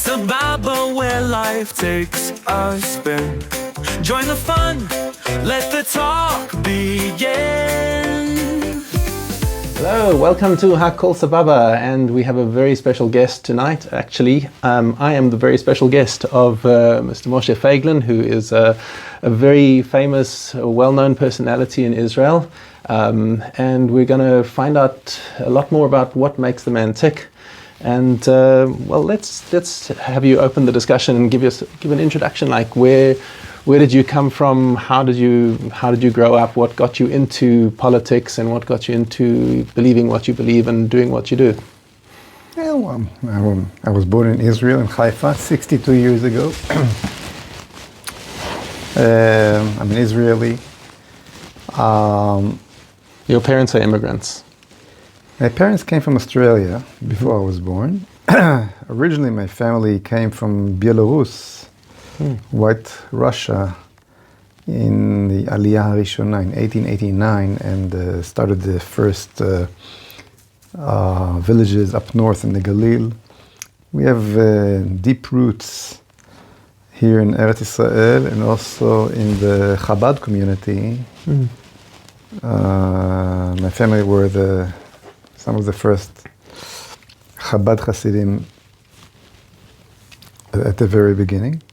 Sababa, where life takes a spin. Join the fun, let the talk begin. Hello, welcome to Hakol Sababa, and we have a very special guest tonight. Actually, I am the very special guest of Mr. Moshe Feiglin, who is a very famous, well-known personality in Israel. And we're going to find out a lot more about what makes the man tick. And well, let's have you open the discussion and give an introduction. Like, where did you come from? How did you grow up? What got you into politics, and what got you into believing what you believe and doing what you do? Well, I was born in Israel, in Haifa, 62 years ago. I'm an Israeli. Your parents are immigrants. My parents came from Australia before I was born. Originally, my family came from Belarus, White Russia, in the Aliyah Harishona in 1889, and started the first villages up north in the Galil. We have deep roots here in Eretz Israel and also in the Chabad community. My family were some of the first Chabad Hasidim at the very beginning.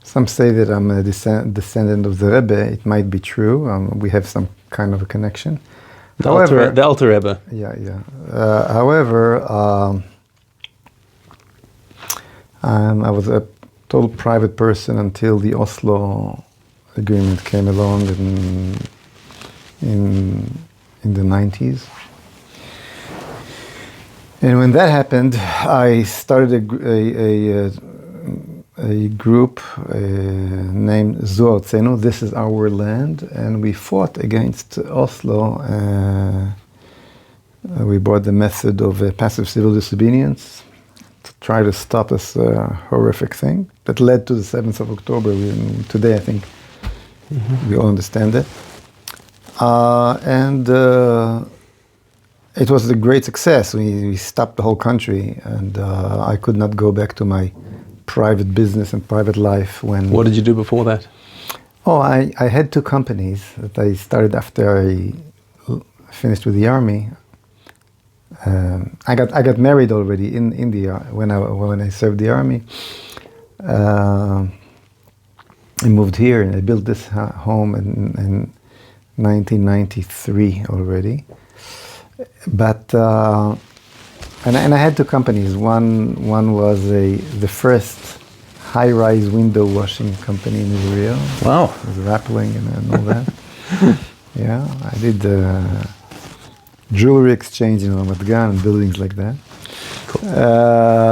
Some say that I'm a descendant of the Rebbe. It might be true. We have some kind of a connection. The Alter Rebbe. Yeah. However, I was a total private person until the Oslo Agreement came along in the 90s. And when that happened, I started a group named Artzeinu. This is our land, and we fought against Oslo. We brought the method of passive civil disobedience to try to stop this horrific thing that led to the 7th of October. Today, I think we all understand it. And it was a great success. We stopped the whole country, and I could not go back to my private business and private life. What did you do before that? Oh, I had two companies that I started after I finished with the army. I got married already in India when I served the army. I moved here and I built this home in 1993 already. But and I had two companies. One was the first high-rise window washing company in Israel. Wow! It was Rappling and all that. Yeah, I did jewelry exchange in Ramat Gan and buildings like that. Cool.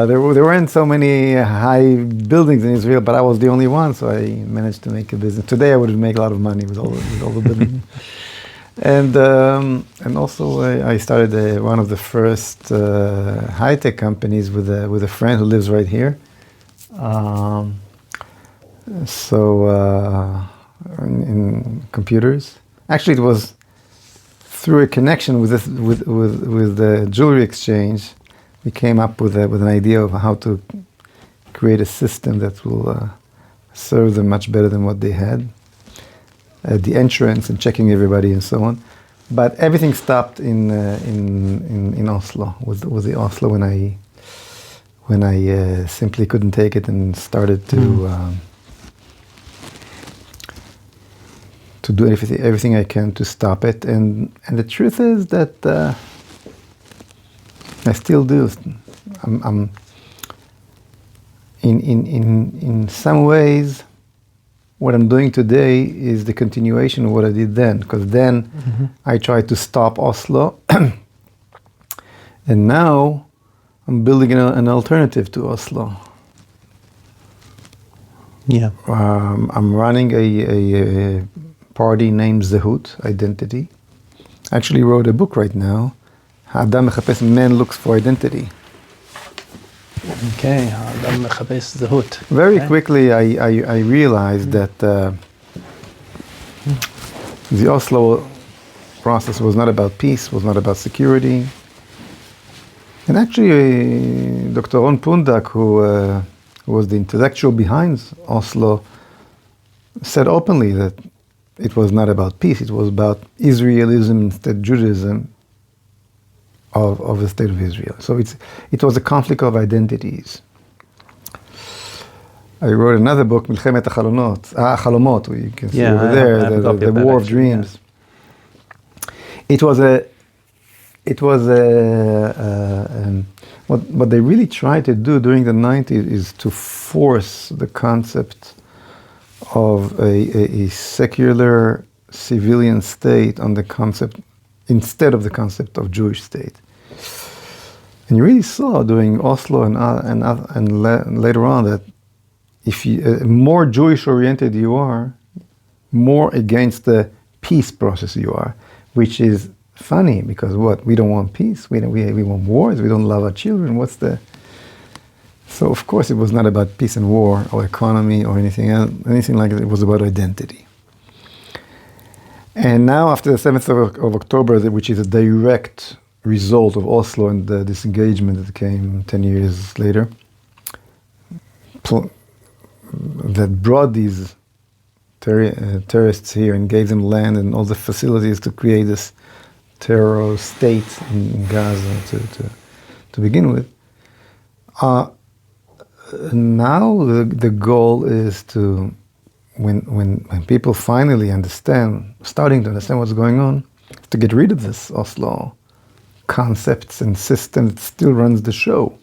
There weren't so many high buildings in Israel, but I was the only one, so I managed to make a business. Today I would make a lot of money with all the buildings. And also I started one of the first high-tech companies with a friend who lives right here. In computers. Actually, it was through a connection with the jewelry exchange. We came up with an idea of how to create a system that will serve them much better than what they had. At the entrance and checking everybody and so on, but everything stopped in Oslo. Was the Oslo when I simply couldn't take it and started to do everything I can to stop it. And the truth is that I still do. I'm in some ways. What I'm doing today is the continuation of what I did then, because then I tried to stop Oslo, and now I'm building an alternative to Oslo. Yeah. I'm running a party named Zehut, Identity. I actually wrote a book right now, Adam Mechapes, Man Looks for Identity. Okay, Adam Mechapes Zehut. Very quickly, I realized that the Oslo process was not about peace, was not about security. And actually, Dr. Ron Pundak, who was the intellectual behind Oslo, said openly that it was not about peace, it was about Israelism instead Judaism of the state of Israel. So it was a conflict of identities. I wrote another book, Milchemet HaChalomot, you can see over there, the War of Dreams. Yeah. What they really tried to do during the 90s is to force the concept of a secular civilian state on the concept, instead of the concept of Jewish state. And you really saw during Oslo and later on that if you more Jewish oriented you are, more against the peace process you are, which is funny because we don't want peace, we want wars, we don't love our children. So of course it was not about peace and war or economy or anything like that. It was about identity. And now after the 7th of October, which is a direct result of Oslo and the disengagement that came 10 years later, that brought these terrorists here and gave them land and all the facilities to create this terror state in Gaza to begin with. Now the goal is to, when people finally starting to understand what's going on, to get rid of this Oslo concepts and system that still runs the show.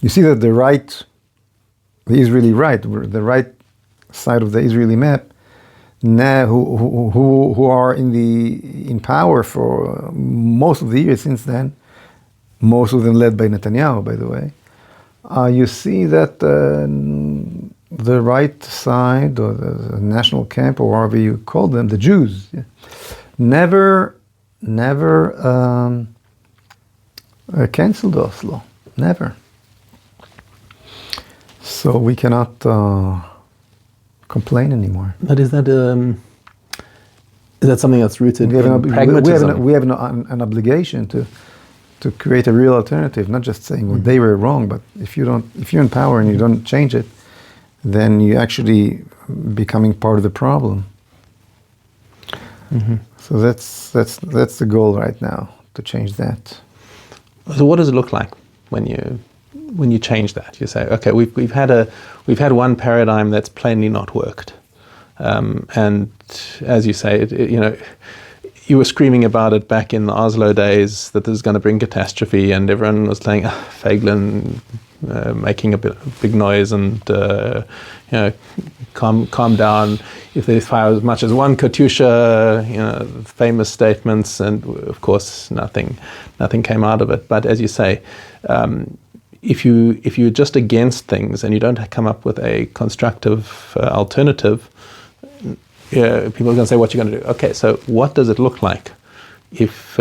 You see that the Israeli right, the right side of the Israeli map, now who are in power for most of the years since then, most of them led by Netanyahu, by the way. You see that the right side or the national camp or whatever you call them, the Jews, never canceled Oslo, never. So we cannot complain anymore. But is that something that's rooted in pragmatism? We have an obligation to create a real alternative, not just saying, well, they were wrong, but if you're in power and you don't change it, then you're actually becoming part of the problem. Mm-hmm. So that's the goal right now, to change that. So what does it look like when you change that? You say, okay, we've had one paradigm that's plainly not worked, and as you say, you were screaming about it back in the Oslo days that this is going to bring catastrophe, and everyone was saying, Feiglin making a big noise and calm down. If they fire as much as one Katyusha, famous statements, and of course nothing came out of it. But as you say, if you're just against things and you don't come up with a constructive alternative, people are going to say, what you're going to do. Okay, so what does it look like if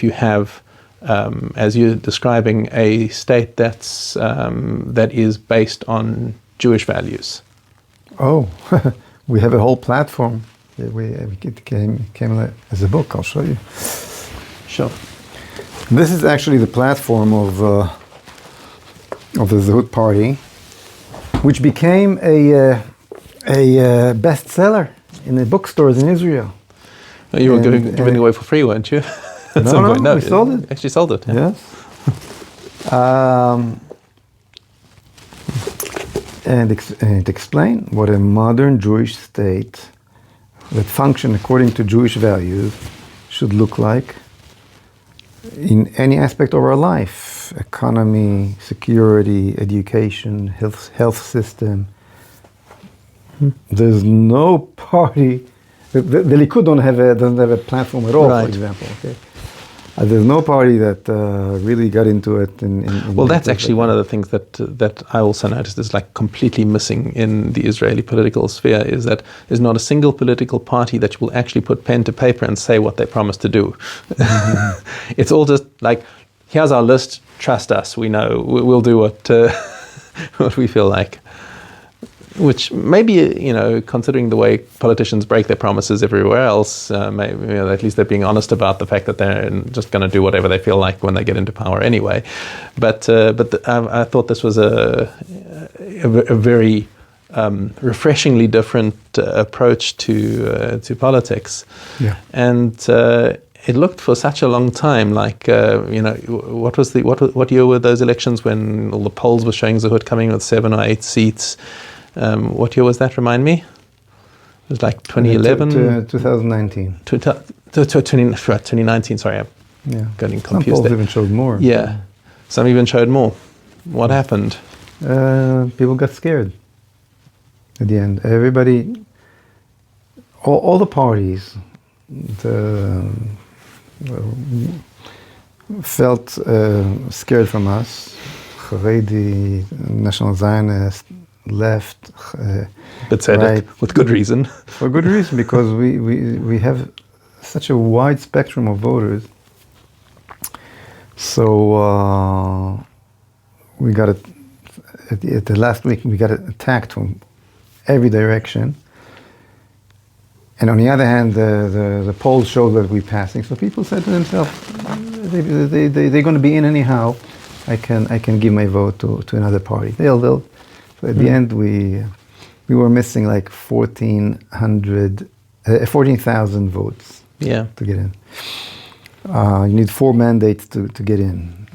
you have, as you're describing, a state that is based on Jewish values? Oh, we have a whole platform. It came as a book. I'll show you. Sure. This is actually the platform of the Zehut party, which became a bestseller in the bookstores in Israel. You were giving it away for free, weren't you? No, we sold it. Actually sold it. Yeah. Yes. And it explained what a modern Jewish state that functions according to Jewish values should look like in any aspect of our life: economy, security, education, health system. There's no party. The Likud doesn't have a platform at all, right, for example. Okay, there's no party that really got into it. Well, that's actually one of the things that I also noticed is like completely missing in the Israeli political sphere, is that there's not a single political party that will actually put pen to paper and say what they promise to do. Mm-hmm. It's all just like, here's our list, trust us, we know, we'll do what we feel like. Which maybe, considering the way politicians break their promises everywhere else, maybe, at least they're being honest about the fact that they're just going to do whatever they feel like when they get into power anyway. But I thought this was a very refreshingly different approach to politics. Yeah. And it looked for such a long time like, what year were those elections when all the polls were showing Zehut coming with 7 or 8 seats? What year was that? Remind me. It was like 2011? 2019. 2019, sorry. I'm getting Some confused polls there. even showed more. Yeah. Some even showed more. What happened? People got scared at the end. Everybody, all the parties, felt scared from us. Haredi, National Zionist, left, But said right. it with good reason. For good reason, because we have such a wide spectrum of voters. So we got it at the last week. We got attacked from every direction. And on the other hand, the polls showed that we're passing. So people said to themselves, they're going to be in anyhow. I can give my vote to another party. They'll. So at the end, we were missing like 14,000 votes. Yeah. To get in. You need 4 mandates to get in,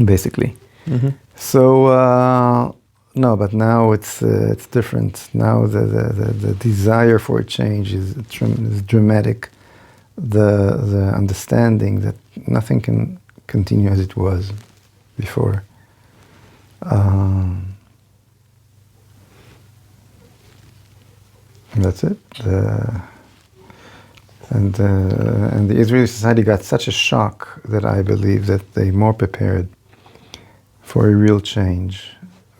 basically. Mm-hmm. So no, but now it's different. Now the desire for a change is dramatic. The understanding that nothing can continue as it was before. That's it. And the Israeli society got such a shock that I believe that they're more prepared for a real change.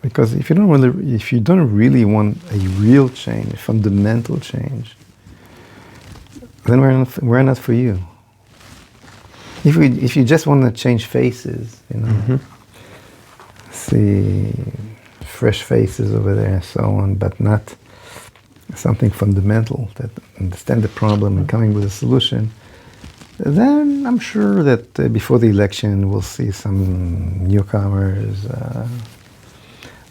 Because if you don't really want a real change, a fundamental change, then we're not for you. If you just want to change faces, see fresh faces over there and so on, but not something fundamental that understand the problem and coming with a solution, then I'm sure that before the election we'll see some newcomers.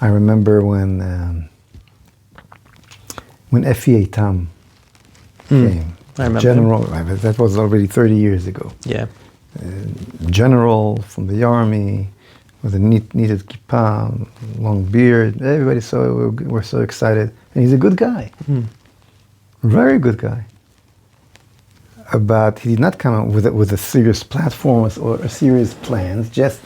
I remember when Effie Tam came. I remember. General, that was already 30 years ago. Yeah. General from the army with a needed kippah, long beard. Everybody were so excited. And he's a good guy. Very good guy. But he did not come up with a serious platform or a serious plans, just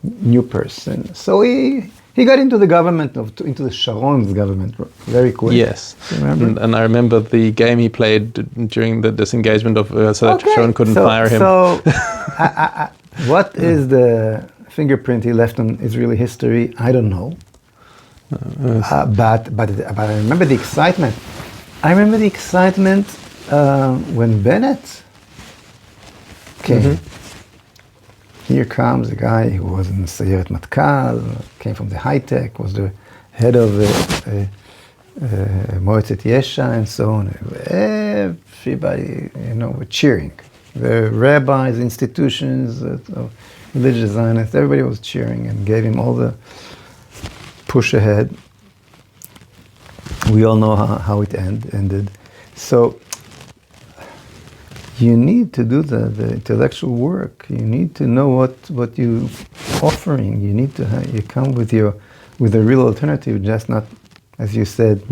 new person. So he got into the government, into the Sharon's government very quick. Yes. Remember? And I remember the game he played during the disengagement of so that Sharon couldn't fire him. So what is the fingerprint he left on Israeli history? I don't know. But I remember the excitement. When Bennett came. Here comes a guy who was in Sayeret Matkal, came from the high tech, was the head of Moetzet Yesha and so on. Everybody, were cheering. The rabbis, institutions, religious Zionists, everybody was cheering and gave him all the push ahead. We all know how it ended. So you need to do the intellectual work. You need to know what you're offering. You need to you come with a real alternative, just not, as you said,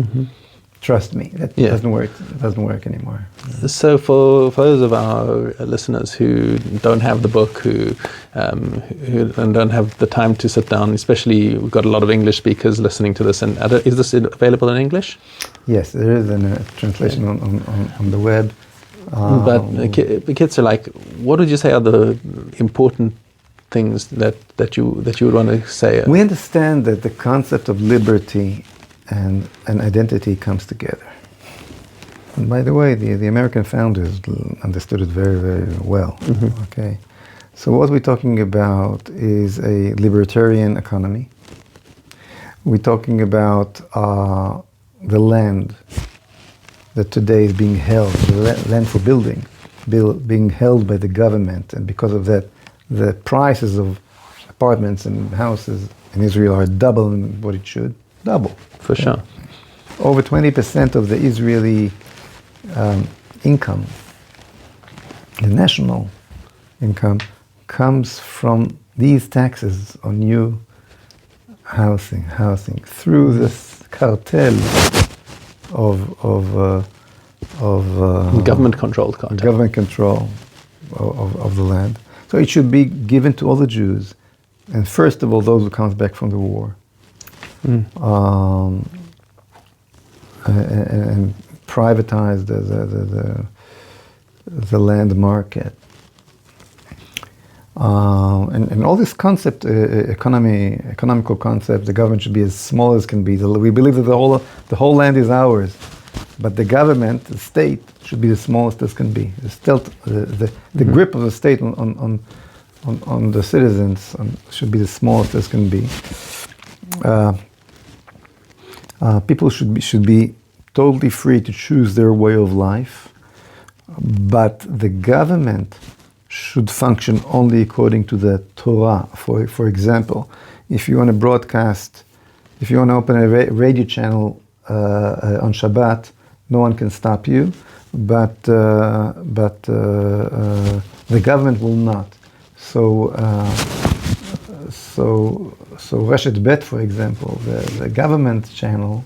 trust me. That doesn't work. It doesn't work anymore. So for those of our listeners who don't have the book, who don't have the time to sit down, especially we've got a lot of English speakers listening to this, and is this available in English? Yes, there is a translation on the web. But the kids are like, what would you say are the important things that you would want to say? We understand that the concept of liberty and identity comes together. And by the way, the American founders understood it very, very well. Okay, so what we're talking about is a libertarian economy we're talking about the land that today is being held, the land for building, being held by the government, and because of that, the prices of apartments and houses in Israel are double than what it should. Double. For sure. Over 20% of the Israeli income, the national income, comes from these taxes on new housing through this cartel of Government-controlled content. government control of the land. So it should be given to all the Jews, and first of all, those who comes back from the war, and privatize the land market. And all this concept, economical concept, the government should be as small as can be. We believe that the whole land is ours, but the government, the state, should be the smallest as can be. The grip of the state on the citizens should be the smallest as can be. People should be totally free to choose their way of life, but the government should function only according to the Torah. For example, if you want to broadcast, if you want to open a radio channel on Shabbat, no one can stop you, but the government will not. So Reshet Bet, for example, the government channel,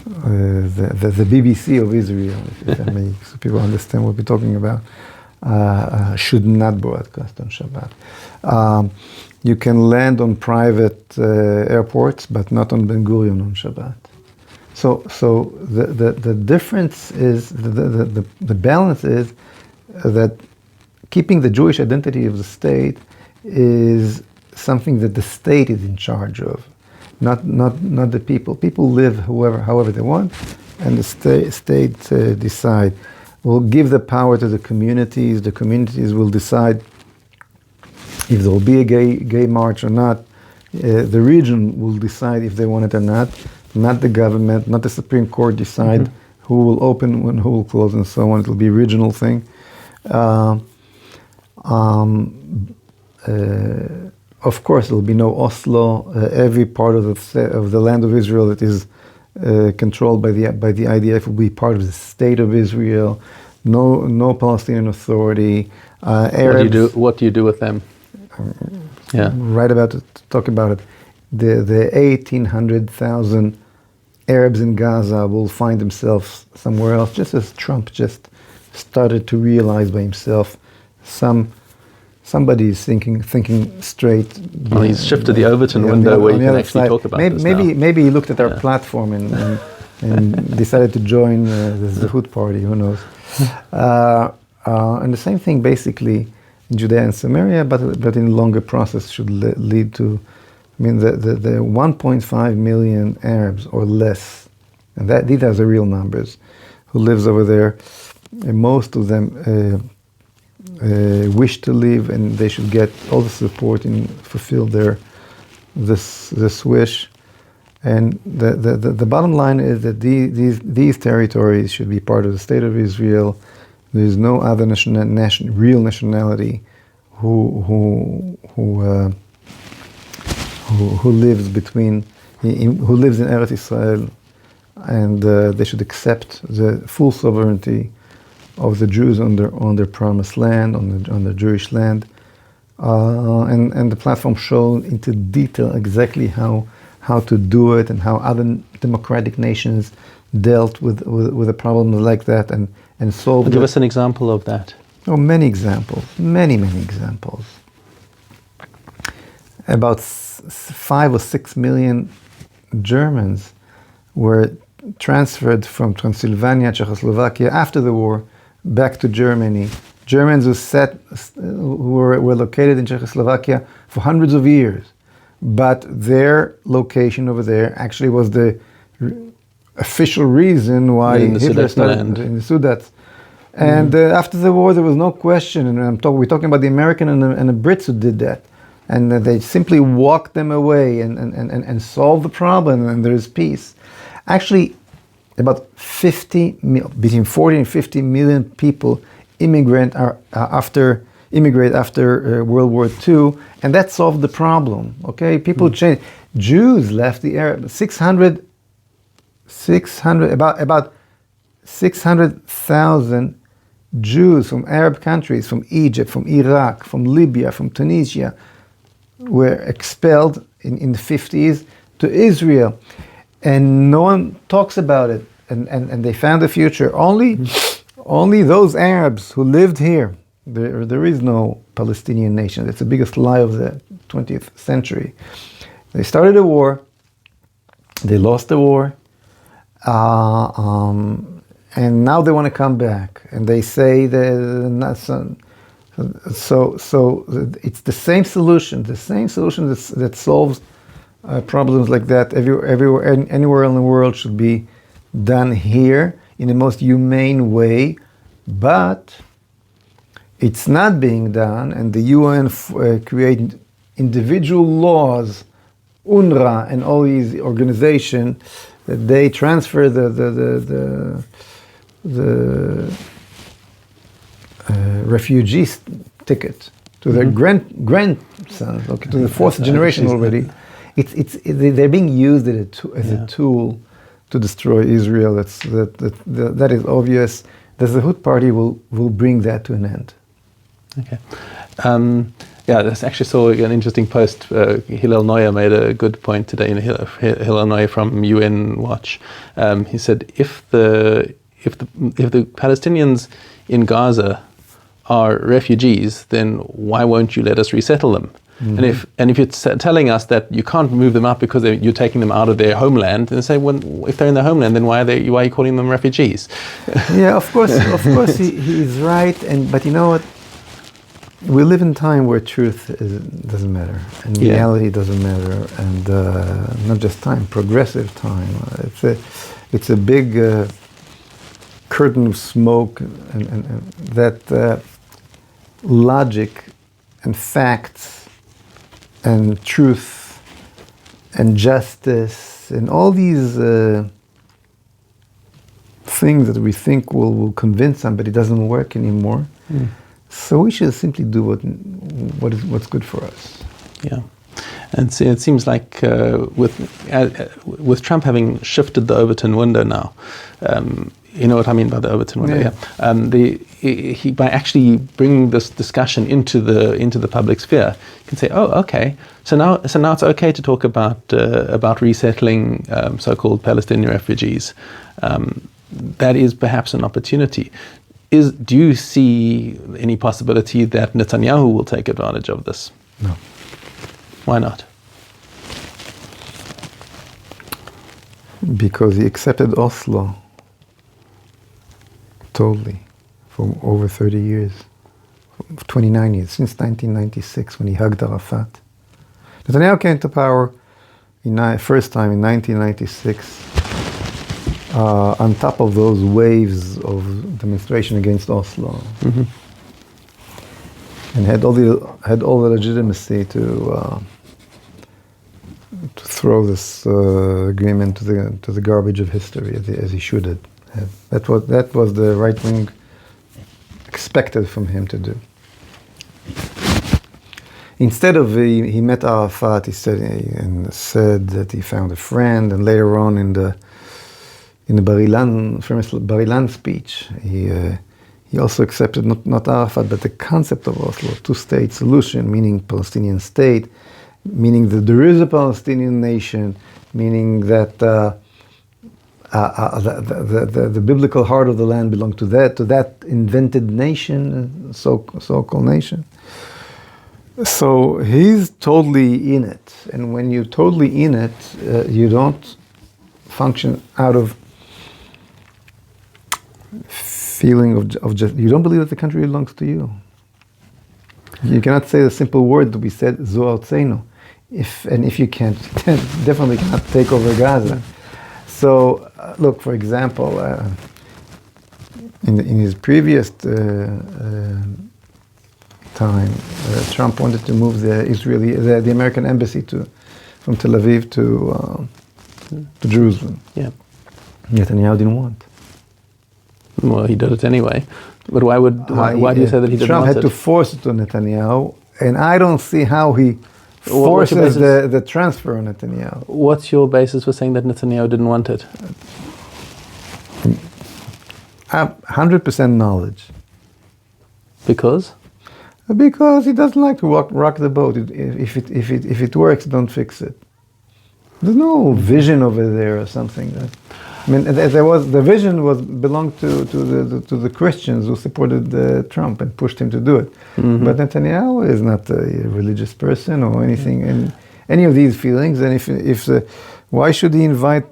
the BBC of Israel, if I may, so people understand what we're talking about, should not broadcast on Shabbat. You can land on private airports, but not on Ben Gurion on Shabbat. So the difference is, the balance is that keeping the Jewish identity of the state is something that the state is in charge of, not the people. People live however they want, and the state decide. Will give the power to the communities. The communities will decide if there will be a gay march or not. The region will decide if they want it or not. Not the government, not the Supreme Court decide who will open and who will close and so on. It will be a regional thing. Of course, there will be no Oslo. Every part of the land of Israel that is controlled by the IDF will be part of the state of Israel. No Palestinian Authority. Arabs, What do you do with them? Write about it. Talk about it. The 1,800,000 Arabs in Gaza will find themselves somewhere else, just as Trump just started to realize by himself. Somebody is thinking straight. Well, he's shifted the Overton window where you can actually talk about this now. Maybe he looked at our platform and decided to join the Zehut party. Who knows? And the same thing basically in Judea and Samaria, but in a longer process should lead to. I mean, the 1.5 million Arabs or less, and these are the real numbers, who lives over there. And most of them wish to leave, and they should get all the support and fulfill this wish. And the bottom line is that these territories should be part of the state of Israel. There is no other real nationality who lives who lives in Eretz Israel, and they should accept the full sovereignty of the Jews on their promised land, on the Jewish land, and the platform shows into detail exactly how to do it and how other democratic nations dealt with a problem like that and solved it. Give us an example of that. Oh, many examples, many examples. About 5 or 6 million Germans were transferred from Transylvania, Czechoslovakia after the war back to Germany. Germans who were located in Czechoslovakia for hundreds of years, but their location over there actually was the official reason why Hitler started in the Sudets. And after the war, there was no question, and we're talking about the American and the Brits who did that. and they simply walk them away and solve the problem, and there's peace. Actually, about between 40 and 50 million people immigrate after World War II, and that solved the problem. Okay, people changed. Jews left the area. About 600,000 Jews from Arab countries, from Egypt, from Iraq, from Libya, from Tunisia, were expelled in the 50s to Israel. And no one talks about it. And they found a future. Only those Arabs who lived here. There is no Palestinian nation. It's the biggest lie of the 20th century. They started a war. They lost the war. And now they want to come back. And they say that so it's the same solution that solves problems like that anywhere in the world should be done here in the most humane way, but it's not being done, and the UN create individual laws, UNRWA and all these organizations, that they transfer the refugee ticket to their grandsons, okay, to the fourth generation already. They're being used as a tool to destroy Israel. That is obvious. The Zehut party will bring that to an end. Okay. I actually saw an interesting post. Hillel Neuer made a good point today. Hillel Neuer from UN Watch. He said if the Palestinians in Gaza are refugees, then why won't you let us resettle them? Mm-hmm. And if you're telling us that you can't move them out because you're taking them out of their homeland, then say, well, if they're in their homeland, then why are you calling them refugees? Yeah, of course he's right. But you know what? We live in a time where truth doesn't matter, and reality doesn't matter, and not just time, progressive time. It's a big curtain of smoke, and that logic and facts and truth and justice and all these things that we think will convince somebody doesn't work anymore. Mm. So we should simply do what's good for us. Yeah, and so it seems like with Trump having shifted the Overton window now, you know what I mean by the Overton window. Yeah. He by actually bringing this discussion into the public sphere, can say, oh, okay, so now it's okay to talk about resettling so-called Palestinian refugees. That is perhaps an opportunity. Do you see any possibility that Netanyahu will take advantage of this? No. Why not? Because he accepted Oslo totally for over 30 years, 29 years, since 1996 when he hugged Arafat. Netanyahu came to power first time in 1996. On top of those waves of demonstration against Oslo, mm-hmm. and had all the legitimacy to throw this agreement to the garbage of history as he should have. That was the right wing expected from him to do. Instead of he met Arafat, he said that he found a friend, and later on in the famous Bar-Ilan speech, he also accepted not Arafat, but the concept of Oslo, two-state solution, meaning Palestinian state, meaning that there is a Palestinian nation, meaning that the biblical heart of the land belonged to that invented nation, so-called nation. So he's totally in it, and when you're totally in it, you don't function out of feeling of just, you don't believe that the country belongs to you. You cannot say the simple word that we said, Artzeinu. If you can't, then definitely cannot take over Gaza. So, look, for example, in his previous time, Trump wanted to move the American embassy from Tel Aviv to Jerusalem. Yeah. Netanyahu didn't want. Well, he did it anyway. But why do you say that he didn't Trump want had to force it to Netanyahu, and I don't see how he forces the transfer on Netanyahu. What's your basis for saying that Netanyahu didn't want it? 100% knowledge. Because? Because he doesn't like to rock the boat. If it works, don't fix it. There's no vision over there or something. I mean, the vision belonged to the Christians who supported Trump and pushed him to do it. Mm-hmm. But Netanyahu is not a religious person or anything, and any of these feelings. And why should he invite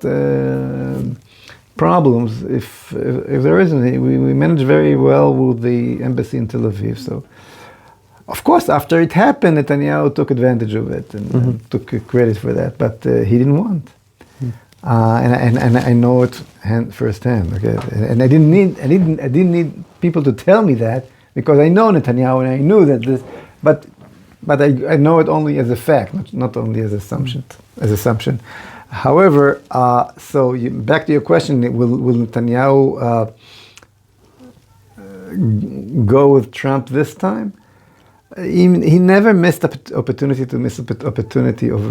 problems if there isn't? We managed very well with the embassy in Tel Aviv. So, of course, after it happened, Netanyahu took advantage of it and took credit for that. But he didn't want. And I know it firsthand. Okay, and I didn't need people to tell me that, because I know Netanyahu and I knew that this, but I know it only as a fact, not only as assumption. However, back to your question: will Netanyahu go with Trump this time? He never missed opportunity of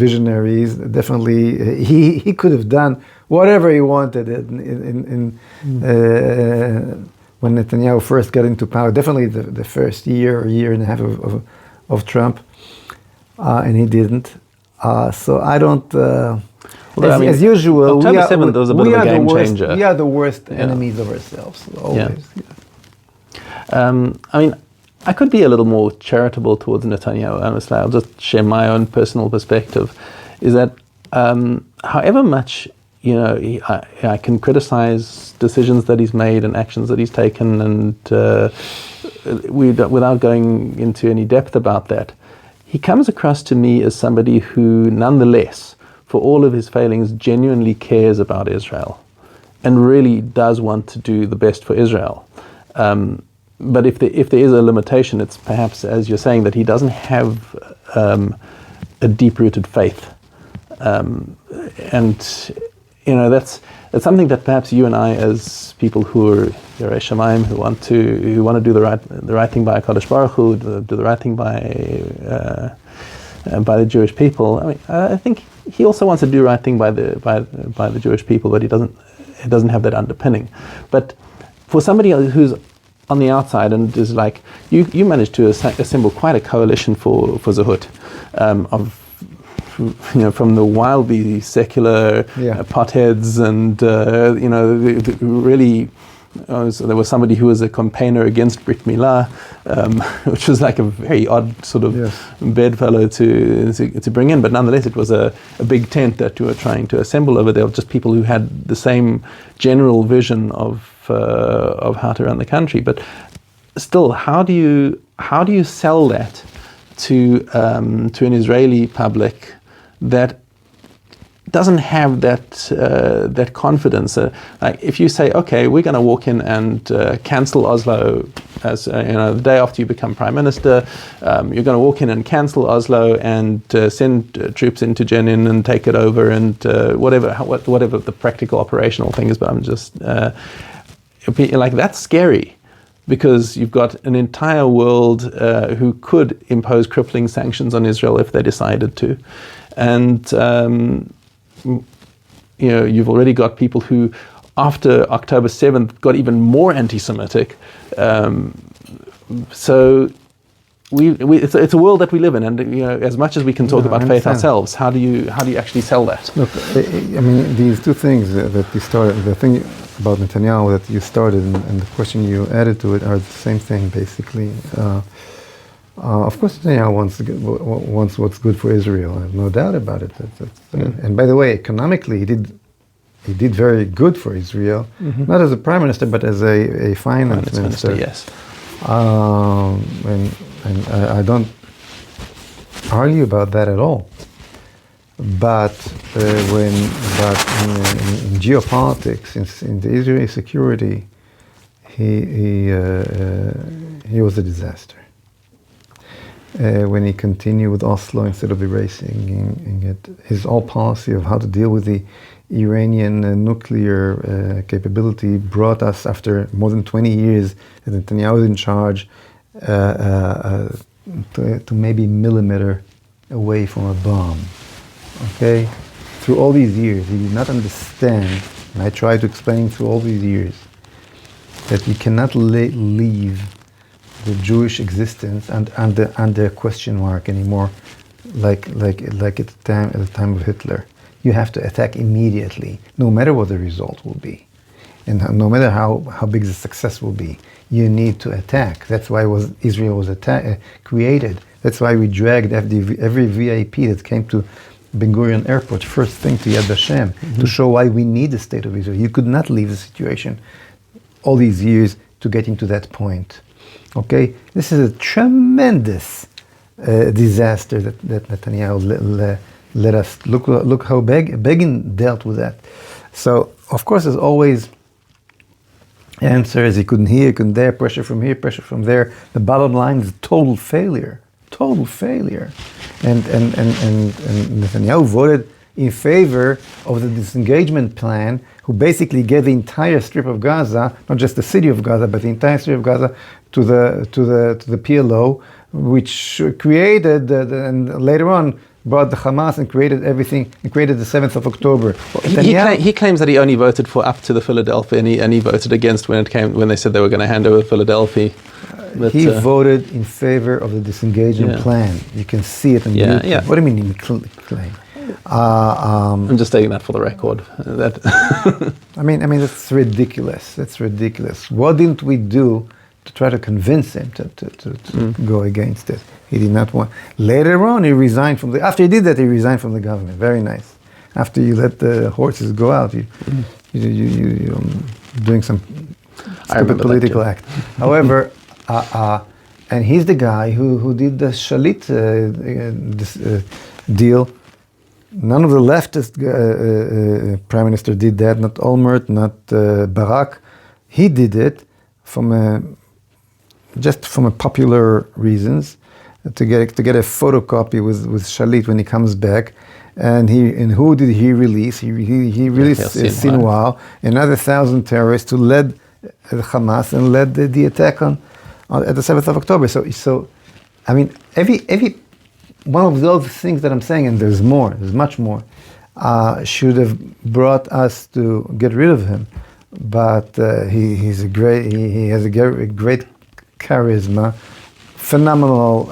visionaries. Definitely, he could have done whatever he wanted when Netanyahu first got into power. Definitely the first year and a half of Trump, and he didn't. So I don't. As usual, October 7th was a bit of a game changer. We are the worst enemies of ourselves, always. Yeah. I mean, I could be a little more charitable towards Netanyahu, honestly. I'll just share my own personal perspective, is that however much, I can criticize decisions that he's made and actions that he's taken, and without going into any depth about that, he comes across to me as somebody who, nonetheless, for all of his failings, genuinely cares about Israel and really does want to do the best for Israel. But if there is a limitation, it's perhaps, as you're saying, that he doesn't have a deep-rooted faith, and that's something that perhaps you and I, as people who are Yerei Shamayim, who want to do the right thing by HaKadosh Baruch Hu, do the right thing by the Jewish people. I mean, I think he also wants to do the right thing by the Jewish people, but he doesn't have that underpinning. But for somebody who's on the outside and is like, you managed to assemble quite a coalition for Zehut, from the wildly secular potheads, and really, so there was somebody who was a campaigner against Brit Milah, which was like a very odd sort of bedfellow to bring in, but nonetheless it was a big tent that you were trying to assemble over there of just people who had the same general vision of how to run the country. But still, how do you sell that to an Israeli public that doesn't have that confidence? Like if you say, okay, we're going to walk in and cancel Oslo, as the day after you become prime minister, you're going to walk in and cancel Oslo and send troops into Jenin and take it over, and whatever the practical operational thing is. But I'm just like, that's scary, because you've got an entire world who could impose crippling sanctions on Israel if they decided to, and you've already got people who, after October 7th, got even more anti-Semitic. So it's a world that we live in, and as much as we can talk about faith ourselves, how do you actually sell that? Look, I mean, these two things that you started, the thing about Netanyahu that you started and the question you added to it, are the same thing basically. Of course, Netanyahu wants what's good for Israel. I have no doubt about it. And by the way, economically, he did very good for Israel, not as a prime minister, but as a finance minister. Yes. And I don't argue about that at all. But in geopolitics, in the Israeli security, he was a disaster. when he continued with Oslo instead of erasing it. His whole policy of how to deal with the Iranian nuclear capability brought us, after more than 20 years that Netanyahu was in charge, to maybe millimeter away from a bomb. Okay? Through all these years, he did not understand, and I tried to explain through all these years, that you cannot leave the Jewish existence under question mark anymore, like at the time of Hitler. You have to attack immediately, no matter what the result will be, and no matter how big the success will be. You need to attack. That's why Israel was created. That's why we dragged every VIP that came to Ben Gurion Airport first thing to Yad Vashem, to show why we need the state of Israel. You could not leave the situation all these years to getting to that point. Okay, this is a tremendous disaster that Netanyahu let us look how Begin dealt with that. So of course, there's always answers. He couldn't here, he couldn't there, pressure from here, pressure from there. The bottom line is total failure. And Netanyahu voted in favor of the disengagement plan, who basically gave the entire strip of Gaza, not just the city of Gaza, but the entire strip of Gaza to the PLO, which created and later on brought the Hamas and created everything, and created the 7th of October. He claims that he only voted for up to the Philadelphia, and he voted against when they said they were going to hand over Philadelphia. But, he voted in favor of the disengagement plan. You can see it in YouTube. Yeah. What do you mean he claim? I'm just stating that for the record. I mean, that's ridiculous. What didn't we do to try to convince him to go against it? He did not want. Later on, he resigned from the. After he did that, he resigned from the government. Very nice. After you let the horses go out, you doing some stupid political act. However, and he's the guy who did the Shalit deal. None of the leftist prime minister did that. Not Olmert, not Barak. He did it from just from popular reasons, to get a photocopy with Shalit when he comes back. And who did he release? He released Sinwar, another 1,000 terrorists who led the Hamas and led the attack at the 7th of October. So I mean, every one of those things that I'm saying, and there's much more, should have brought us to get rid of him. But he has a great charisma, phenomenal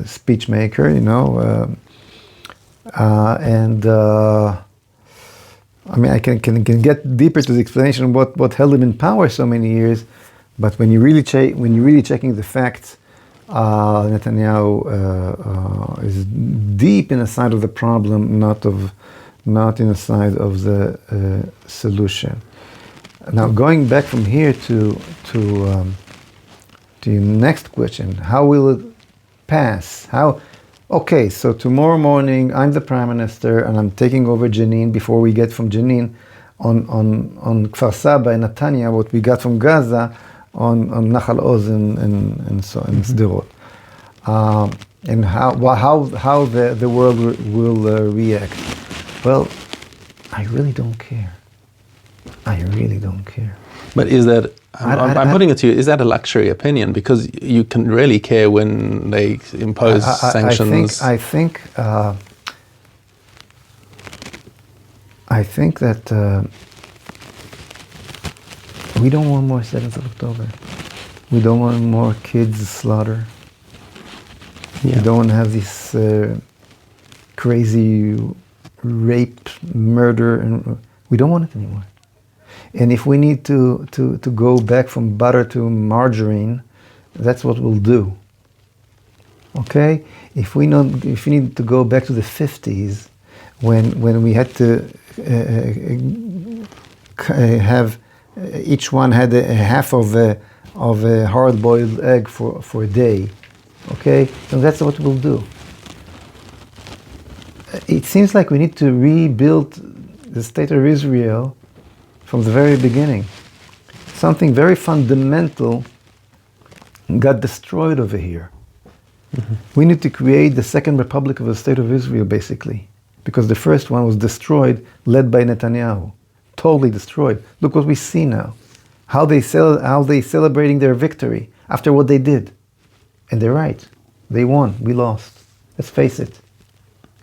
speech maker, and I mean, I can get deeper to the explanation of what held him in power so many years. But when you're really checking the facts, Netanyahu is deep in the side of the problem, not in the side of the solution. Now, going back from here to your next question, how will it pass? Okay, so tomorrow morning I'm the prime minister and I'm taking over Jenin. Before we get from Jenin on Kfar Saba and Netanya, what we got from Gaza on Nachal Oz and so and Sderot. And how the world will react. Well, I really don't care. But is that, I'm putting it to you, is that a luxury opinion? Because you can really care when they impose sanctions. I think that we don't want more 7th of October. We don't want more kids slaughter. Yeah. We don't want to have this crazy rape, murder, and we don't want it anymore. And if we need to go back from butter to margarine, that's what we'll do. Okay? If we need to go back to the 50s, when we had to have each one had a half of a hard-boiled egg for a day, okay? So that's what we'll do. It seems like we need to rebuild the state of Israel from the very beginning. Something very fundamental got destroyed over here. We need to create the second republic of the State of Israel, basically, because the first one was destroyed, led by Netanyahu, totally destroyed. Look what we see now, how they celebrating their victory after what they did, and they're right. They won. We lost. Let's face it.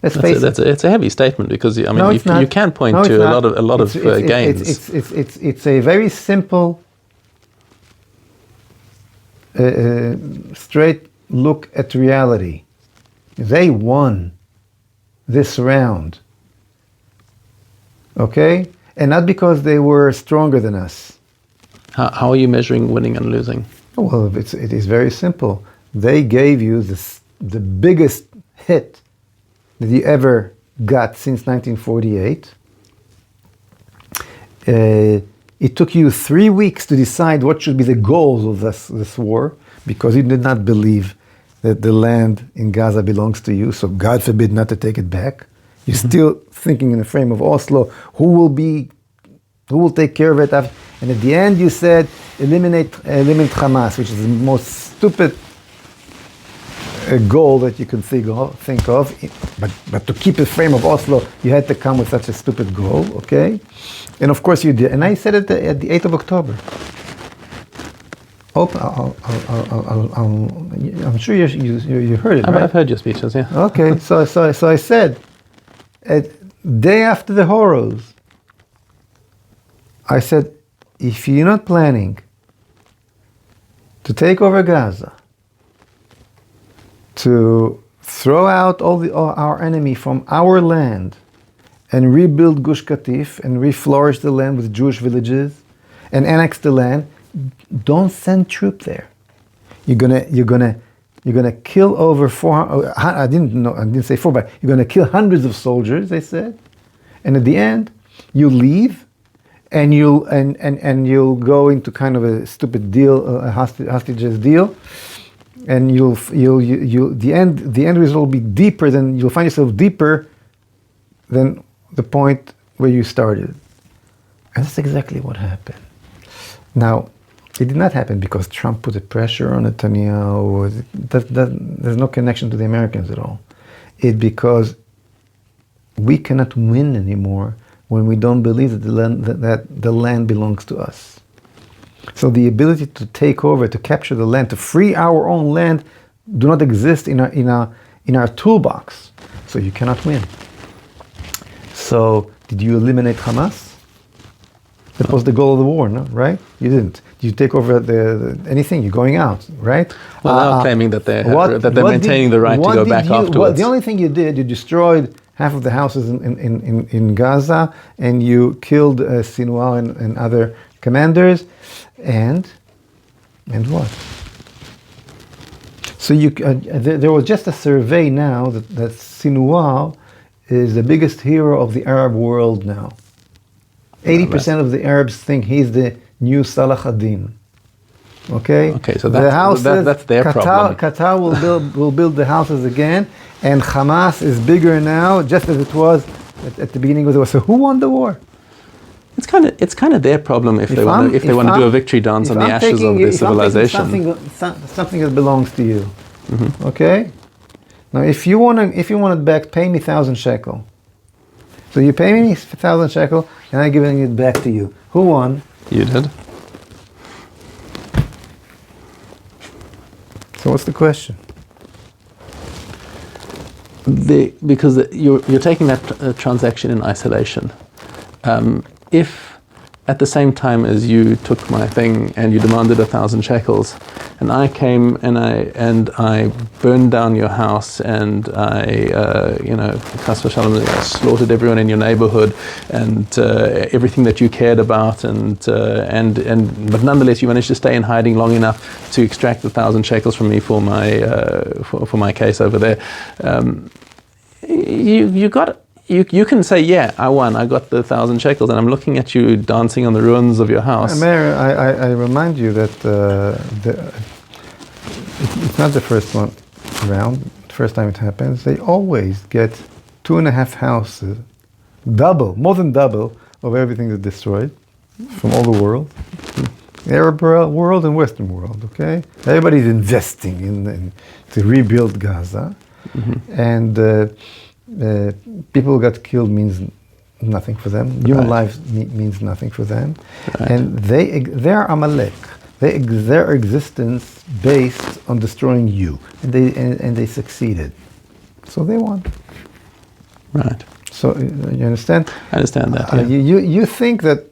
It's a heavy statement because I mean No, you can point to a lot of gains. It's a very simple, straight look at reality. They won this round, okay, and not because they were stronger than us. How are you measuring winning and losing? Well, it is very simple. They gave you the biggest hit that you ever got since 1948. It took you 3 weeks to decide what should be the goals of this war, because you did not believe that the land in Gaza belongs to you, so God forbid not to take it back. You're still thinking in the frame of Oslo, who will take care of it after? And at the end you said, eliminate Hamas, which is the most stupid goal that you can think of. But to keep the frame of Oslo, you had to come with such a stupid goal, okay? And of course you did. And I said it at the 8th of October. I'm sure you heard it, right? I've heard your speeches, yeah. Okay, so I said, day after the horrors, I said, if you're not planning to take over Gaza, to throw out all our enemy from our land and rebuild Gush Katif and reflourish the land with Jewish villages and annex the land, don't send troops there. You're gonna kill over 400. I didn't say 4, but you're gonna kill hundreds of soldiers. They said, and at the end, you leave, and you'll go into kind of a stupid deal, a hostages deal, and the end result will be deeper than you'll find yourself deeper than the point where you started, and that's exactly what happened. Now, it did not happen because Trump put a pressure on Netanyahu. There's no connection to the Americans at all. It's because we cannot win anymore when we don't believe that the land belongs to us. So the ability to take over, to capture the land, to free our own land, do not exist in our toolbox. So you cannot win. So did you eliminate Hamas? That was the goal of the war, no? Right? You didn't. You take over anything. You're going out, right? Well, they're claiming that they're maintaining the right to go back afterwards. Well, the only thing you did, you destroyed half of the houses in Gaza, and you killed Sinwar and other commanders, and what? So there was just a survey now that Sinwar is the biggest hero of the Arab world now. 80% of the Arabs think he's the new Salah ad-Din. Okay. Okay, so that's their problem. Qatar will build the houses again, and Hamas is bigger now, just as it was at the beginning of the war. So who won the war? It's kind of their problem if they want to do a victory dance on the ashes of their civilization. Something that belongs to you. Mm-hmm. Okay. Now, if you want it back, pay me 1,000 shekel. So you pay me 1,000 shekel, and I'm giving it back to you. Who won? You did. So what's the question? Because you're taking that transaction in isolation. If at the same time as you took my thing and you demanded 1,000 shekels, and I came and I burned down your house and I chas v'shalom, slaughtered everyone in your neighborhood and everything that you cared about, but nonetheless you managed to stay in hiding long enough to extract 1,000 shekels from me for my case over there. You can say, yeah, I won. I got the 1,000 shekels, and I'm looking at you dancing on the ruins of your house. Mayor, I remind you that it's not the first one around. The first time it happens, they always get 2.5 houses, more than double of everything that's destroyed from all the world. Arab world and Western world, okay? Everybody's investing in to rebuild Gaza. And people who got killed means nothing for them. Human life means nothing for them. Right. And they're Amalek. Their existence based on destroying you. And they succeeded. So they won. Right. So you understand? I understand that. Yeah. You think that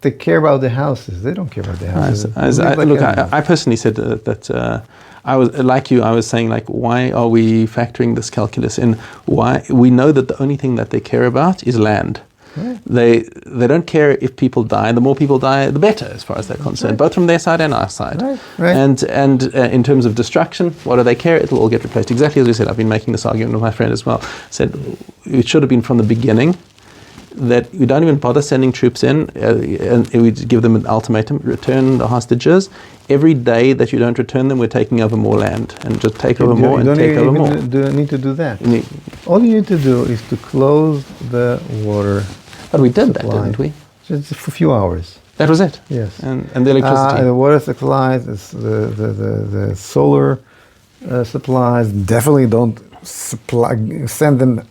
they care about the houses. They don't care about the houses. I personally said that I was like you. I was saying, like, why are we factoring this calculus in? Why we know that the only thing that they care about is land. Right. They don't care if people die. The more people die, the better, as far as they're concerned, both from their side and our side. Right. And in terms of destruction, what do they care? It'll all get replaced. Exactly as we said. I've been making this argument with my friend as well. Said it should have been from the beginning that we don't even bother sending troops in, and we give them an ultimatum: return the hostages. Every day that you don't return them, we're taking over more land, and just take over more and take over more. You don't need to do that. All you need to do is to close the water. But we did that, didn't we? Just for a few hours. That was it. Yes. And the electricity. The water supplies, the solar supplies. Definitely don't send them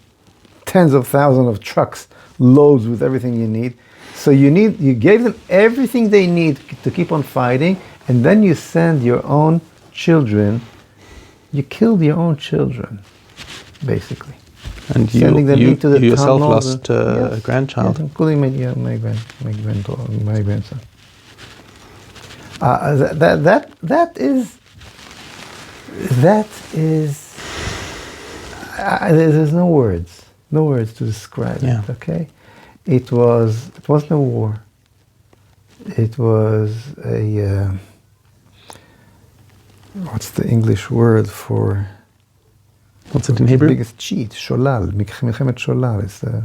tens of thousands of trucks, loads with everything you need. So you gave them everything they need to keep on fighting, and then you send your own children. You killed your own children, basically. And sending them into the you yourself tunnels. lost a grandchild. Yes, including my grandson. That is. There's no words to describe it. Okay, it was no war. It was a what's the English word for? What's it in Hebrew? The biggest cheat, sholal, milchemet sholal. It's I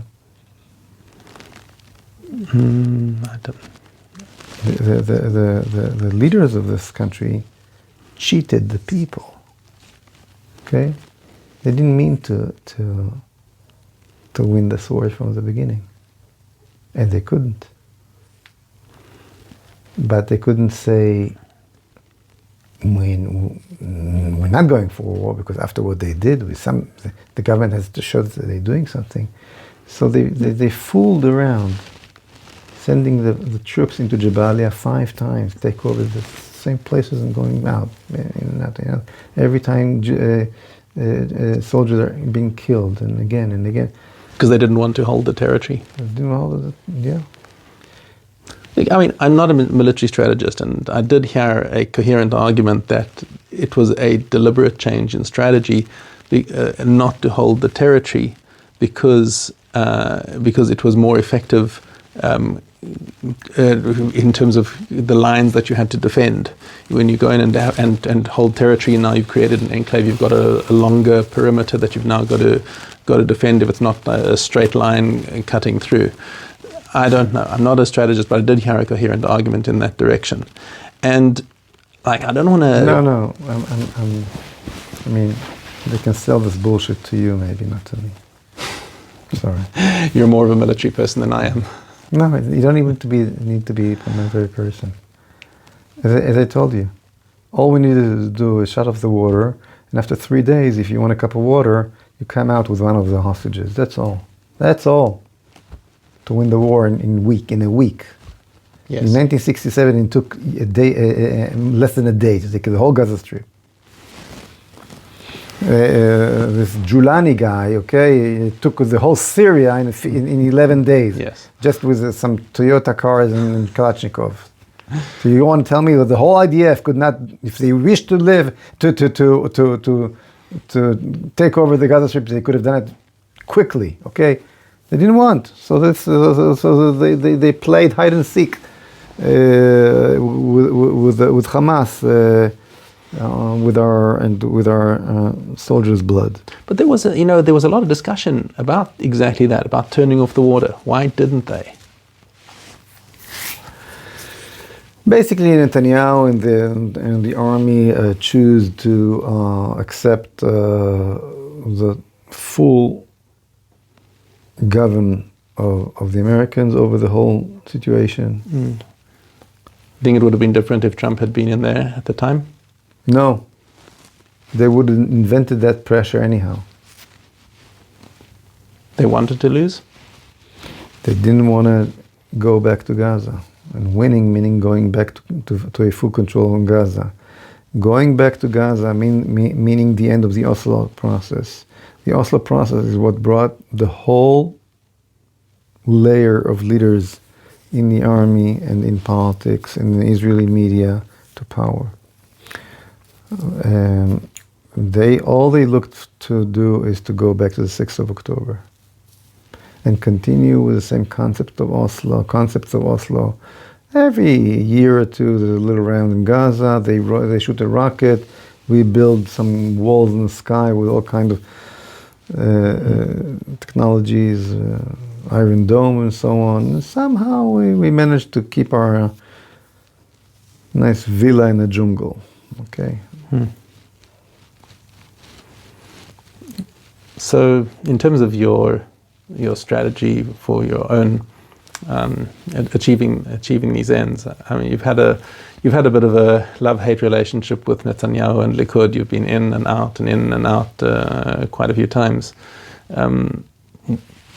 don't. The leaders of this country cheated the people. Okay, they didn't mean to win the war from the beginning, and they couldn't. But they couldn't say, we're not going for war, because after what they did, the government has to show that they're doing something. So they fooled around, sending the troops into Jabalia 5 times, take over the same places and going out. Every time soldiers are being killed, and again and again. Because they didn't want to hold the territory. Yeah. I mean, I'm not a military strategist, and I did hear a coherent argument that it was a deliberate change in strategy not to hold the territory because it was more effective in terms of the lines that you had to defend. When you go in and hold territory, now you've created an enclave, you've got a longer perimeter that you've now got to defend if it's not a straight line cutting through. I don't know. I'm not a strategist, but I did hear a coherent argument in that direction. And, like, I don't want to... No. I mean, they can sell this bullshit to you, maybe, not to me. Sorry. You're more of a military person than I am. No, you don't even need to be a military person. As I told you, all we needed to do is shut off the water, and after 3 days, if you want a cup of water, you come out with one of the hostages. That's all. That's all. To win the war in a week. Yes. In 1967, it took a day, less than a day to take the whole Gaza Strip. This Julani guy, okay, it took the whole Syria in 11 days. Yes. Just with some Toyota cars and Kalashnikov. So you want to tell me that the whole IDF could not, if they wished to live, to take over the Gaza Strip, they could have done it quickly, okay? They didn't want, so they played hide and seek with Hamas, with our soldiers' blood. But there was a lot of discussion about exactly that, about turning off the water. Why didn't they? Basically, Netanyahu and the army choose to accept the full govern of the Americans over the whole situation. think it would have been different if Trump had been in there at the time? No. They would have invented that pressure anyhow. They wanted to lose? They didn't want to go back to Gaza. And winning meaning going back to a full control on Gaza. Going back to Gaza meaning the end of the Oslo process. The Oslo process is what brought the whole layer of leaders in the army and in politics and in the Israeli media to power. All they looked to do is to go back to the 6th of October and continue with the same concepts of Oslo. Every year or two, there's a little round in Gaza. They shoot a rocket. We build some walls in the sky with all kind of technologies, Iron Dome and so on. And somehow we managed to keep our nice villa in the jungle. Okay. So, in terms of your strategy for your own achieving these ends, I mean, you've had a bit of a love-hate relationship with Netanyahu and Likud. You've been in and out quite a few times.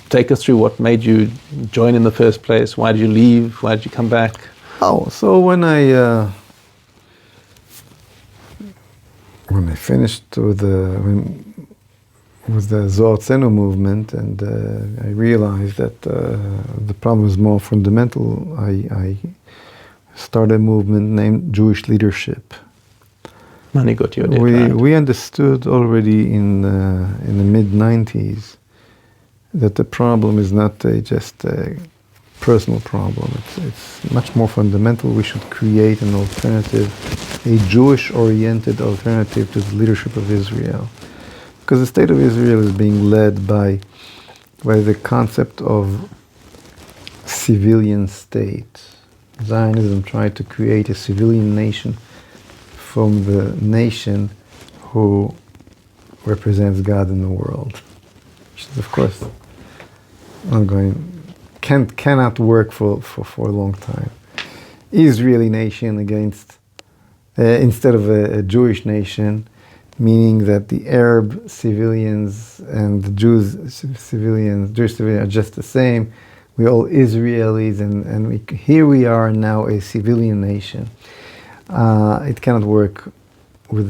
Take us through what made you join in the first place. Why did you leave? Why did you come back? So when I finished with the Artzeinu movement, and I realized that the problem is more fundamental, I started a movement named Jewish Leadership. Manhigut, we understood already in the mid-90s that the problem is not just a personal problem. It's much more fundamental. We should create an alternative, a Jewish-oriented alternative to the leadership of Israel. Because the state of Israel is being led by the concept of civilian state. Zionism tried to create a civilian nation from the nation who represents God in the world, which is, of course, cannot work for a long time. Israeli nation against instead of a Jewish nation, meaning that the Arab civilians and the Jewish civilians are just the same. We're all Israelis, and here we are now a civilian nation. It cannot work with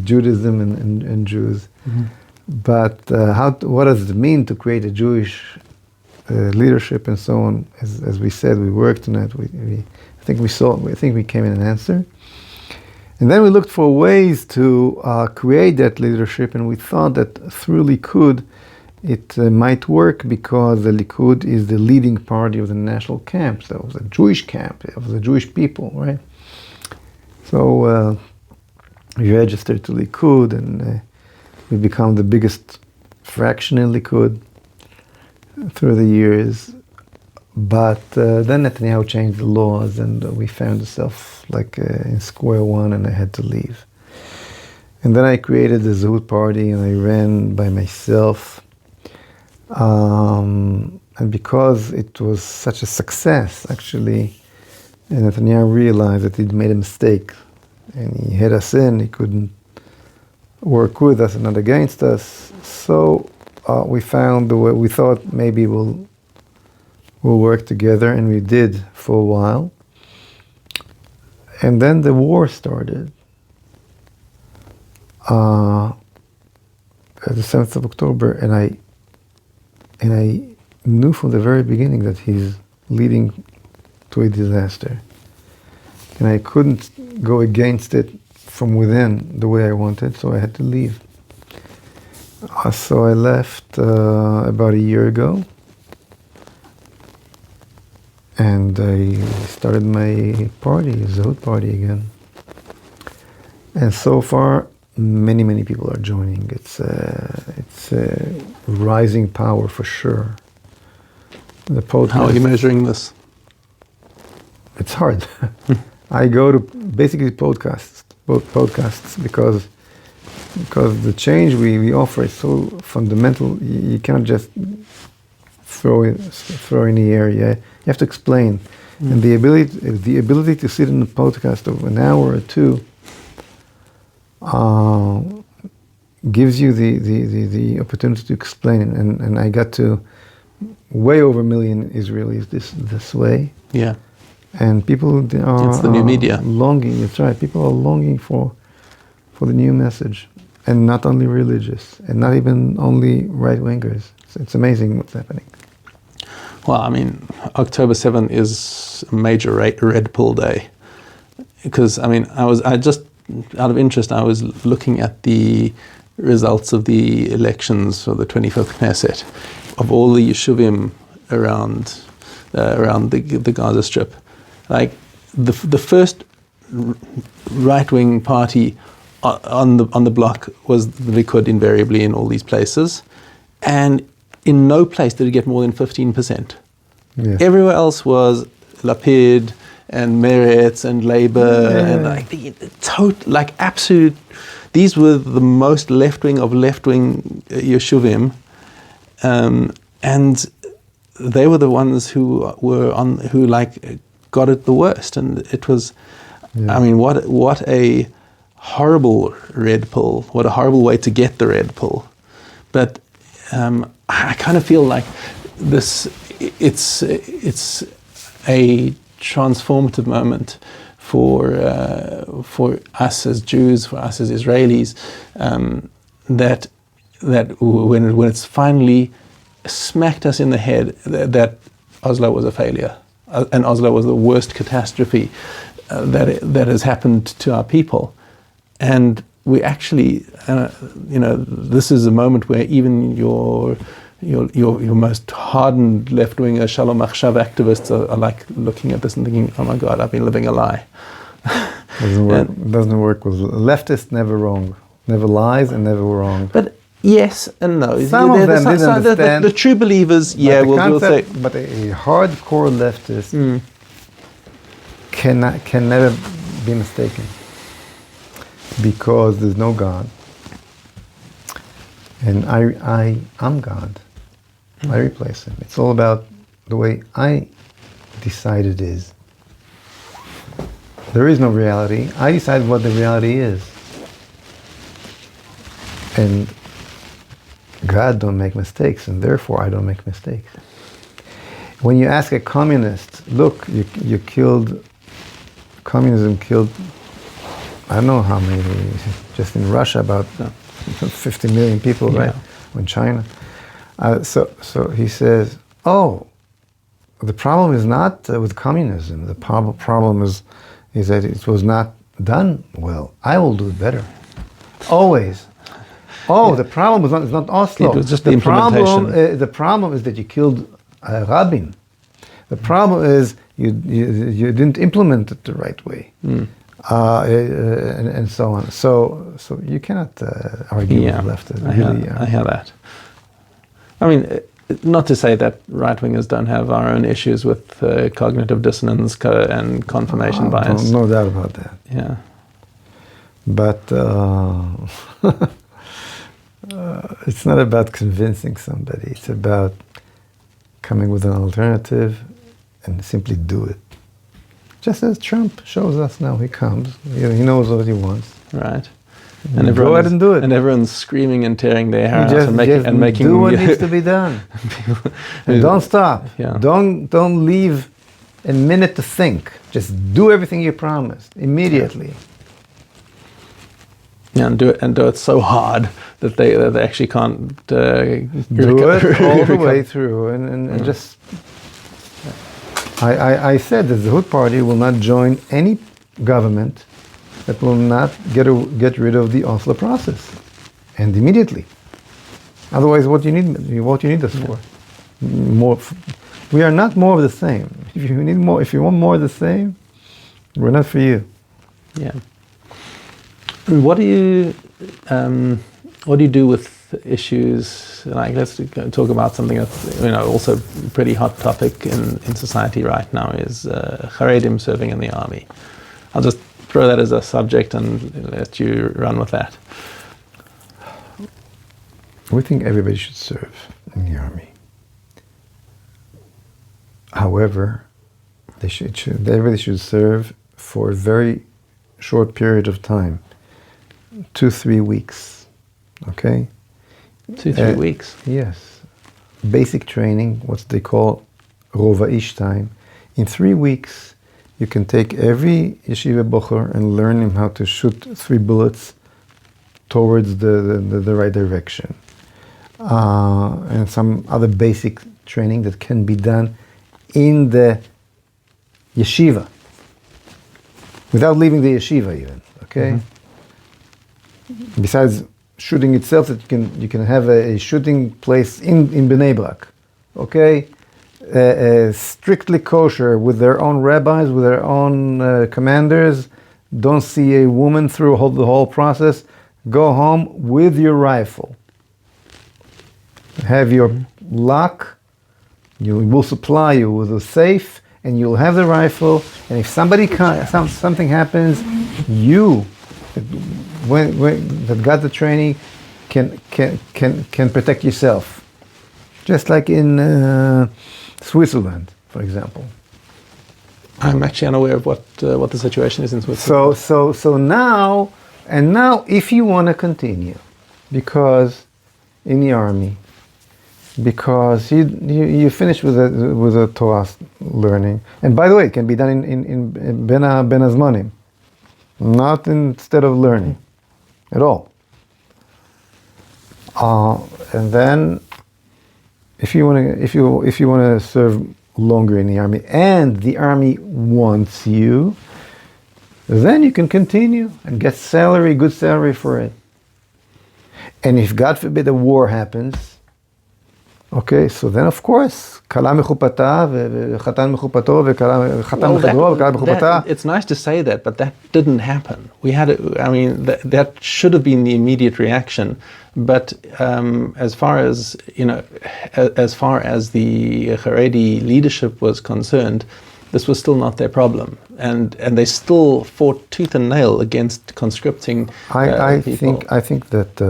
Judaism and Jews. Mm-hmm. But what does it mean to create a Jewish leadership and so on? As we said, we worked on it. I think we came in an answer. And then we looked for ways to create that leadership, and we thought that through Likud it might work, because the Likud is the leading party of the national camp, so it was a Jewish camp, of the Jewish people, right? So we registered to Likud, and we become the biggest fraction in Likud through the years. But then Netanyahu changed the laws, and we found ourselves in square one, and I had to leave. And then I created the Zehut party, and I ran by myself. And because it was such a success, actually, Netanyahu realized that he'd made a mistake, and he had us in. He couldn't work with us and not against us. So we found the way. We thought maybe we'll work together, and we did for a while. And then the war started. At the 7th of October, and I knew from the very beginning that he's leading to a disaster. And I couldn't go against it from within the way I wanted, so I had to leave. So I left about a year ago, and I started my party, Zehut party again. And so far, many people are joining. It's a rising power for sure. The podcast, how are you measuring this? It's hard. I go to basically podcasts because the change we offer is so fundamental. You cannot just throw in the air. You have to explain. And the ability to sit in a podcast of an hour or two gives you the opportunity to explain it. And I got to way over a million Israelis this way. Yeah. And people are It's the new media. longing. That's right. People are longing for the new message, and not only religious, and not even only right wingers. It's amazing what's happening. Well, I mean, October 7 is a major red pill day, because I just out of interest, I was looking at the results of the elections for the 25th Knesset of all the yeshuvim around the Gaza Strip. Like the first right-wing party on the block was the Likud, invariably in all these places, and in no place did it get more than 15%. Yeah. Everywhere else was Lapid and Meretz and Labour and absolute. These were the most left-wing of left-wing yeshuvim, and they were the ones who got it the worst, and it was. Yeah. I mean, what a horrible red pill! What a horrible way to get the red pill. But I kind of feel like this. It's a transformative moment for us as Jews, for us as Israelis, that when it's finally smacked us in the head that Oslo was a failure, and Oslo was the worst catastrophe that has happened to our people, and we actually, this is a moment where even your most hardened left-winger Shalom Achshav activists are like looking at this and thinking, oh my God, I've been living a lie. Doesn't work with leftists. Never wrong, never lies, and never wrong. But yes and no. Some of them didn't understand. The true believers, we'll say. But a hardcore leftist can never be mistaken, because there's no God, and I'm God. I replace him. It's all about the way I decide it is. There is no reality. I decide what the reality is. And God don't make mistakes, and therefore I don't make mistakes. When you ask a communist, look, you killed, communism killed, I don't know how many, just in Russia, about 50 million people, right? Or in China. So he says, oh, the problem is not with communism. The problem is that it was not done well. I will do it better. Always. Oh, the problem is not Oslo. It was just the implementation. The problem is that you killed Rabin. The problem is you didn't implement it the right way. And so on. So you cannot argue with leftists. I hear that. I mean, not to say that right-wingers don't have our own issues with cognitive dissonance and confirmation bias. No doubt about that. Yeah. But it's not about convincing somebody. It's about coming with an alternative and simply do it. Just as Trump shows us now, he comes. He knows what he wants. Right. And go ahead and do it. And everyone's screaming and tearing their hair out and making do what needs to be done. And don't stop. Yeah. Don't leave a minute to think. Just do everything you promised immediately. Yeah, and do it so hard that they actually can't do it all the way through, and just. I said that the Zehut party will not join any government that will not get rid of the Oslo process, and immediately. Otherwise, what you need us for? More. We are not more of the same. If you need more, if you want more of the same, we're not for you. Yeah. What do you do with issues like, let's talk about something that's also a pretty hot topic in society right now, is Haredim serving in the army. I'll just throw that as a subject and let you run with that. We think everybody should serve in the army. However, Everybody should serve for a very short period of time, 2-3 weeks. Okay. 2-3 weeks. Yes. Basic training, what they call Rovaish time. In 3 weeks, you can take every yeshiva bocher and learn him how to shoot 3 bullets towards the right direction. And some other basic training that can be done in the yeshiva, without leaving the yeshiva even, okay? Mm-hmm. Besides shooting itself, that you can have a shooting place in Bnei Brak, okay? Strictly kosher, with their own rabbis, with their own commanders. Don't see a woman through the whole process. Go home with your rifle. Have your lock. You will supply you with a safe, and you'll have the rifle. And if something happens, you that got the training can protect yourself. Just like in Switzerland, for example. I'm actually unaware of what the situation is in Switzerland. So now, if you want to continue, because in the army, because you finish with a Torah learning, and by the way, it can be done in Ben Azmanim, not instead of learning, at all. And then, if you want to serve longer in the army, and the army wants you, then you can continue and get good salary for it. And if God forbid a war happens, okay, so then of course, kala mechupata v'chatan mechupato v'chatan mechadro v'kala mechupata. It's nice to say that, but that didn't happen. That should have been the immediate reaction. But as far as the Haredi leadership was concerned, this was still not their problem, and they still fought tooth and nail against conscripting people. I think that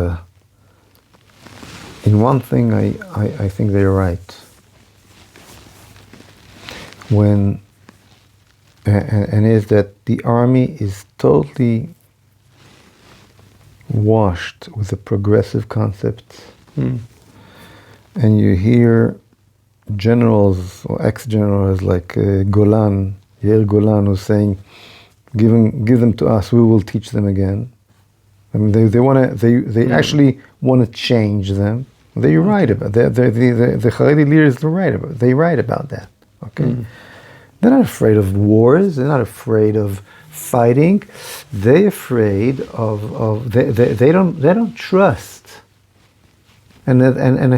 in one thing I think they're right. And is that the army is totally washed with the progressive concepts. And you hear generals or ex-generals like Yair Golan, who's saying, "Give them to us, we will teach them again." I mean, they actually want to change them. They're right about that. The Haredi leaders they write about that. Okay, they're not afraid of wars. They're not afraid of fighting. They're afraid of they don't trust. And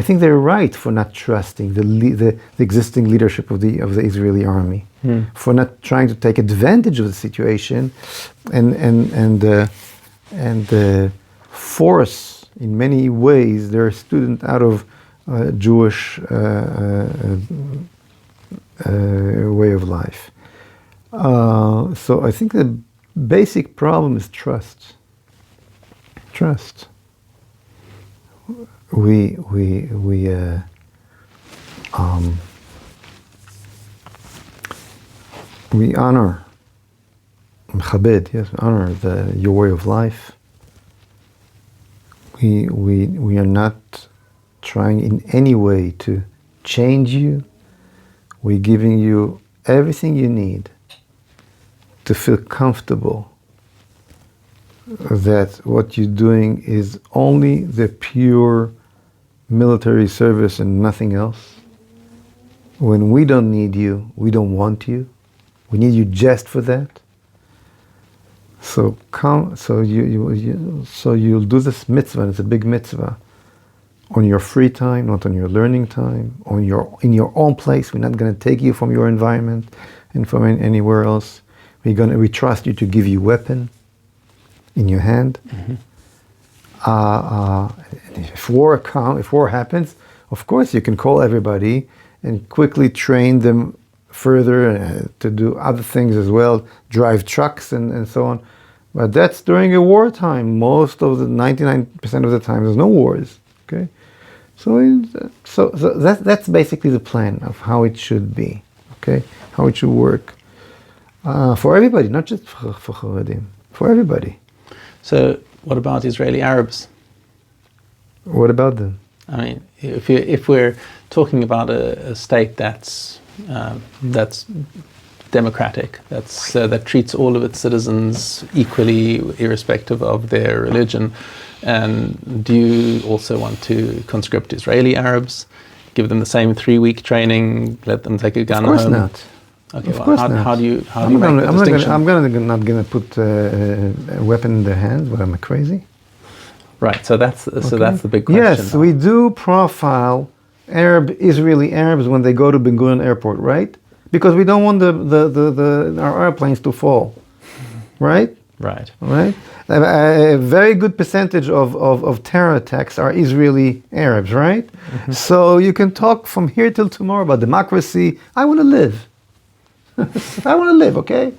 I think they're right for not trusting the existing leadership of the Israeli army, for not trying to take advantage of the situation, and force in many ways their student out of Jewish way of life. So I think the basic problem is trust. Trust. We honor, Chabed, yes, honor your way of life. We are not trying in any way to change you. We're giving you everything you need to feel comfortable that what you're doing is only the pure military service and nothing else. When we don't need you, we don't want you. We need you just for that. So you'll do this mitzvah, and it's a big mitzvah, on your free time, not on your learning time, in your own place. We're not going to take you from your environment and from anywhere else. We trust you to give you weapon in your hand. If war happens, of course you can call everybody and quickly train them further to do other things as well, drive trucks and so on. But that's during a wartime. Most of the 99% of the time, there's no wars. Okay, so that's basically the plan of how it should be. Okay, how it should work. For everybody, not just for Haredim, for everybody. So what about Israeli Arabs? What about them? I mean, if we're talking about a state that's democratic, that treats all of its citizens equally, irrespective of their religion, and do you also want to conscript Israeli Arabs, give them the same 3-week training, let them take a gun home? Of course not. Okay, Of well, course how not. do you make the distinction? I'm not going to put a weapon in their hands. What, am I crazy? Right. So that's the big question. Yes, we do profile Israeli Arabs when they go to Ben Gurion Airport, right? Because we don't want our airplanes to fall, right? Right. Right. A very good percentage of terror attacks are Israeli Arabs, right? Mm-hmm. So you can talk from here till tomorrow about democracy. I want to live. I want to live. Okay.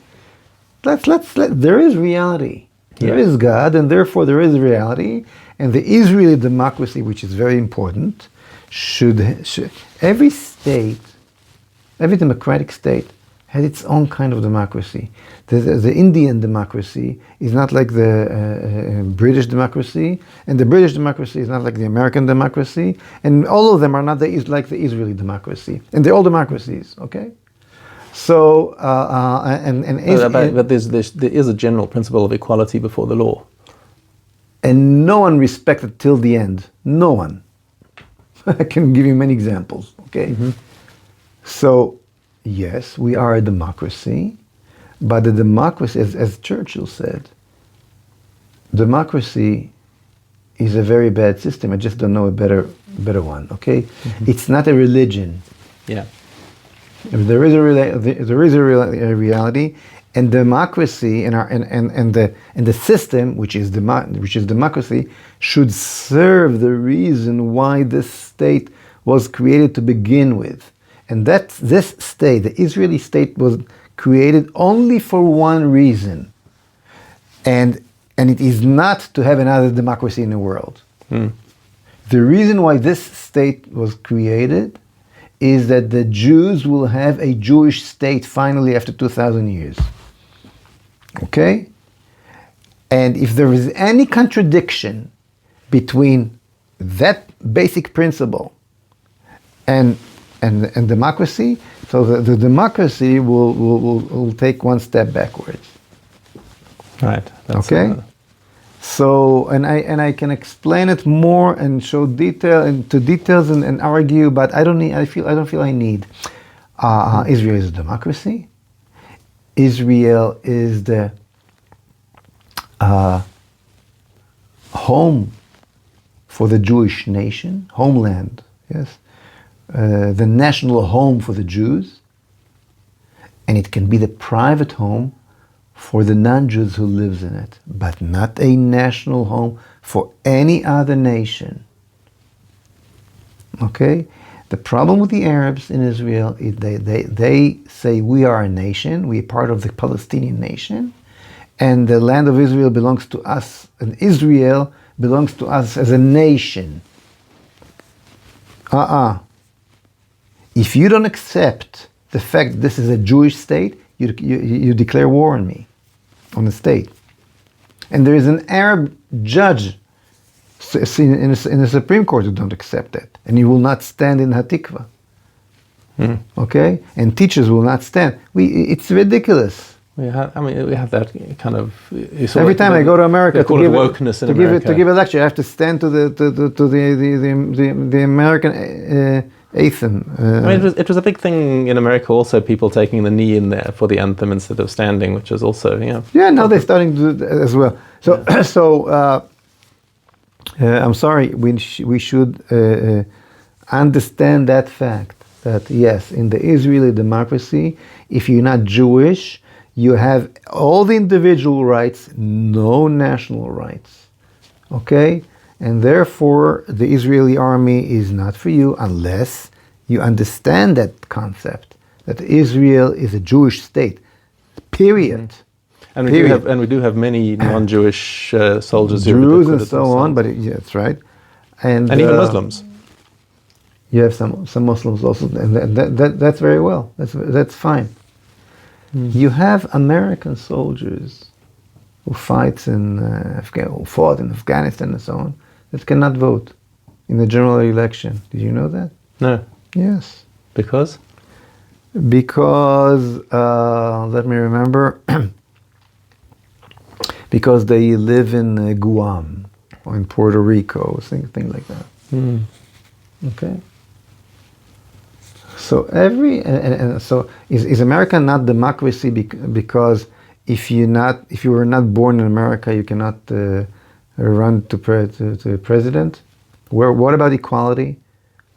There is reality. There is God, and therefore there is reality. And the Israeli democracy, which is very important, should every state, every democratic state, has its own kind of democracy. The Indian democracy is not like the British democracy, and the British democracy is not like the American democracy, and all of them are not like the Israeli democracy, and they're all democracies. Okay. So, but there is a general principle of equality before the law. And no one respected till the end. No one. I can give you many examples, okay? Mm-hmm. So, yes, we are a democracy, but the democracy, as Churchill said, democracy is a very bad system. I just don't know a better one, okay? Mm-hmm. It's not a religion. Yeah. There is a reality, and democracy and the system, which is democracy, should serve the reason why this state was created to begin with, and that this state, the Israeli state, was created only for one reason, and it is not to have another democracy in the world. Mm. The reason why this state was created is that the Jews will have a Jewish state finally after 2,000 years. Okay? And if there is any contradiction between that basic principle and democracy, so the democracy will take one step backwards. Right. Okay? So, and I can explain it more and show details and argue, but I don't feel I need. Israel is a democracy. Israel is the home for the Jewish nation, homeland, yes, the national home for the Jews, and it can be the private home for the non-Jews who lives in it, but not a national home for any other nation. Okay? The problem with the Arabs in Israel is they say we are a nation, we are part of the Palestinian nation, and the land of Israel belongs to us, and Israel belongs to us as a nation. If you don't accept the fact that this is a Jewish state, you declare war on me, on the state. And there is an Arab judge in the Supreme Court who don't accept that. And he will not stand in Hatikva. Mm. Okay? And teachers will not stand. It's ridiculous. We have that kind of... Every time I go to America to give a lecture, I have to stand to the American anthem. It was a big thing in America also, people taking the knee in there for the anthem instead of standing, which is also, Yeah, now they're starting to do that as well. So, I'm sorry, we should understand that fact, that yes, in the Israeli democracy, if you're not Jewish, you have all the individual rights, no national rights. Okay? And therefore, the Israeli army is not for you unless you understand that concept, that Israel is a Jewish state, period. And we do have many non-Jewish soldiers here. Jews and so on, but that's right. And even Muslims. You have some Muslims also, and that's very well. That's fine. You have American soldiers who fought in Afghanistan and so on that cannot vote in the general election. Did you know that? No. Yes. Because? Because, let me remember, because they live in Guam or in Puerto Rico, things like that. Okay. So so is America not democracy because if you were not born in America, you cannot run to president? What about equality?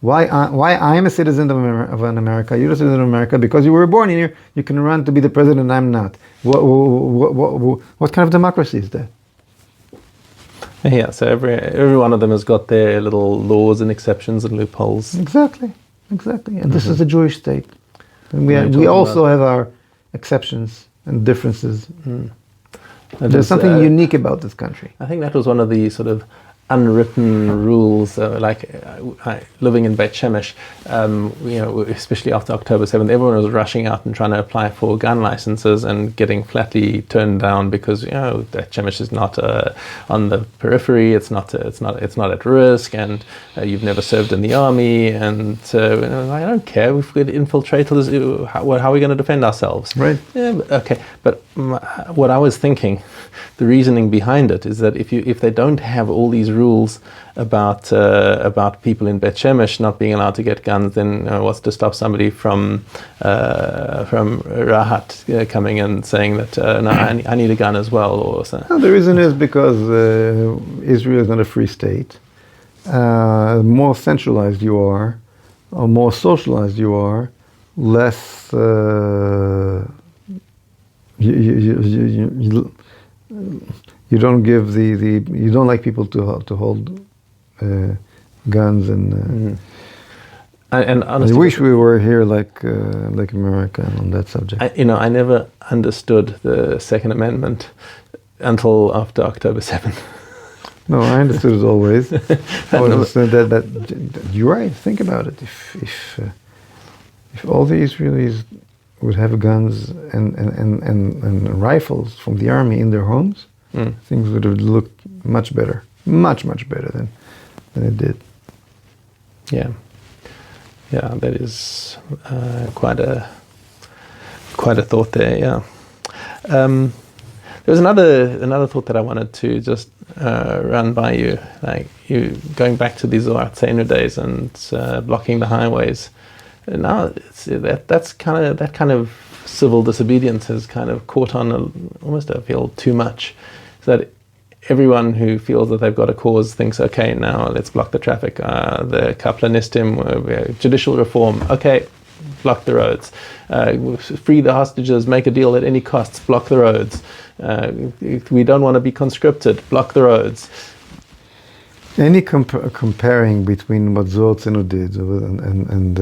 Why I am a citizen of America, you're a citizen of America, because you were born here, you can run to be the president, I'm not. What kind of democracy is that? Yeah, so every one of them has got their little laws and exceptions and loopholes. Exactly. And this is a Jewish state. And we also have our exceptions and differences. There's something unique about this country. I think that was one of the sort of unwritten rules, living in Beit Shemesh, especially after October 7th, everyone was rushing out and trying to apply for gun licenses and getting flatly turned down because Beit Shemesh is not on the periphery, it's not at risk, and you've never served in the army, and I don't care, we've got infiltrators, how are we going to defend ourselves? Right. Yeah, okay, but what I was thinking, the reasoning behind it is that if they don't have all these rules about people in Beit Shemesh not being allowed to get guns, then what's to stop somebody from Rahat coming and saying that no, I need a gun as well, or something? No, the reason is because Israel is not a free state. More centralized you are, or more socialized you are, less you don't give you don't like people to hold guns and honestly, I wish we were here like America on that subject. I never understood the Second Amendment until after October 7th. No, I understood it always. I understood that you're right. Think about it. If all the Israelis would have guns and rifles from the army in their homes, things would have looked much better, much better than it did. Yeah, that is quite a thought there. Yeah, there was another thought that I wanted to just run by you, like you going back to these Artzeinu days and blocking the highways. Now that kind of civil disobedience has kind of caught on almost, I feel, too much. So that everyone who feels that they've got a cause thinks, okay, now let's block the traffic. The Kaplanistim, judicial reform, okay, block the roads. Free the hostages, make a deal at any costs, block the roads. We don't want to be conscripted, block the roads. Any comparing between what Artzeinu did and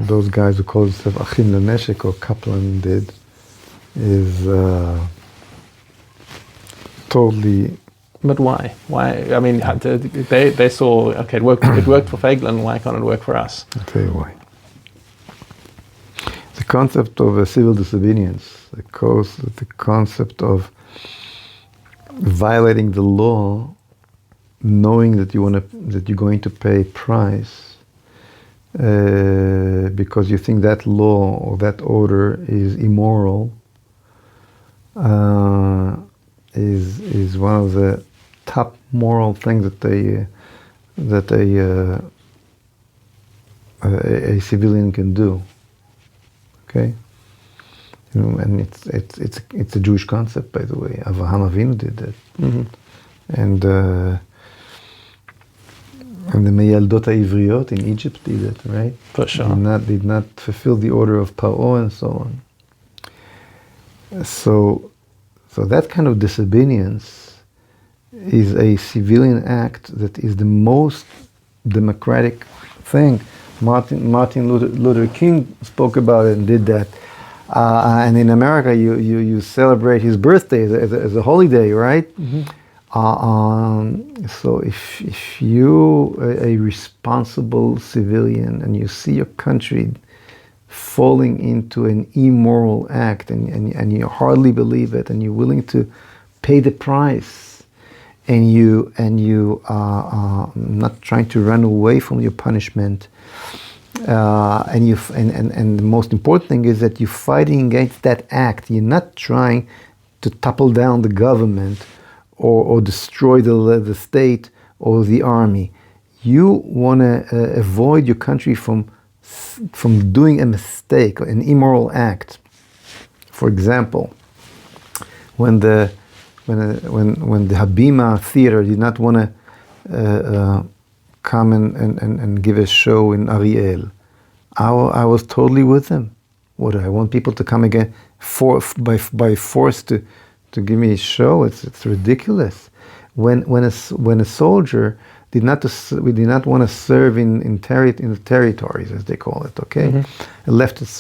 those guys who call themselves Achim Leneshek or Kaplan did is totally. But why? Why? I mean, they saw, okay, it worked for Feiglin, why can't it work for us? I'll tell you why. The concept of civil disobedience, the concept of violating the law, knowing that you're going to pay a price because you think that law or that order is immoral, is one of the top moral things that a civilian can do. Okay, and it's a Jewish concept, by the way. Avraham Avinu did that, and the Meyaldot HaIvriyot in Egypt did it, right? For sure. Did not fulfill the order of Paro and so on. So that kind of disobedience is a civilian act that is the most democratic thing. Martin Luther King spoke about it and did that. And in America, you celebrate his birthday as a holiday, right? So if you a responsible civilian and you see your country falling into an immoral act, and you hardly believe it, and you're willing to pay the price, and you are not trying to run away from your punishment, and the most important thing is that you're fighting against that act. You're not trying to topple down the government or destroy the state or the army. You want to avoid your country from doing a mistake, an immoral act. For example, when the Habima Theater did not want to come and give a show in Ariel, I was totally with them. What, I want people to come again by force to give me a show? It's ridiculous. When a soldier we did not want to serve in the territories, as they call it, okay? Mm-hmm. A leftist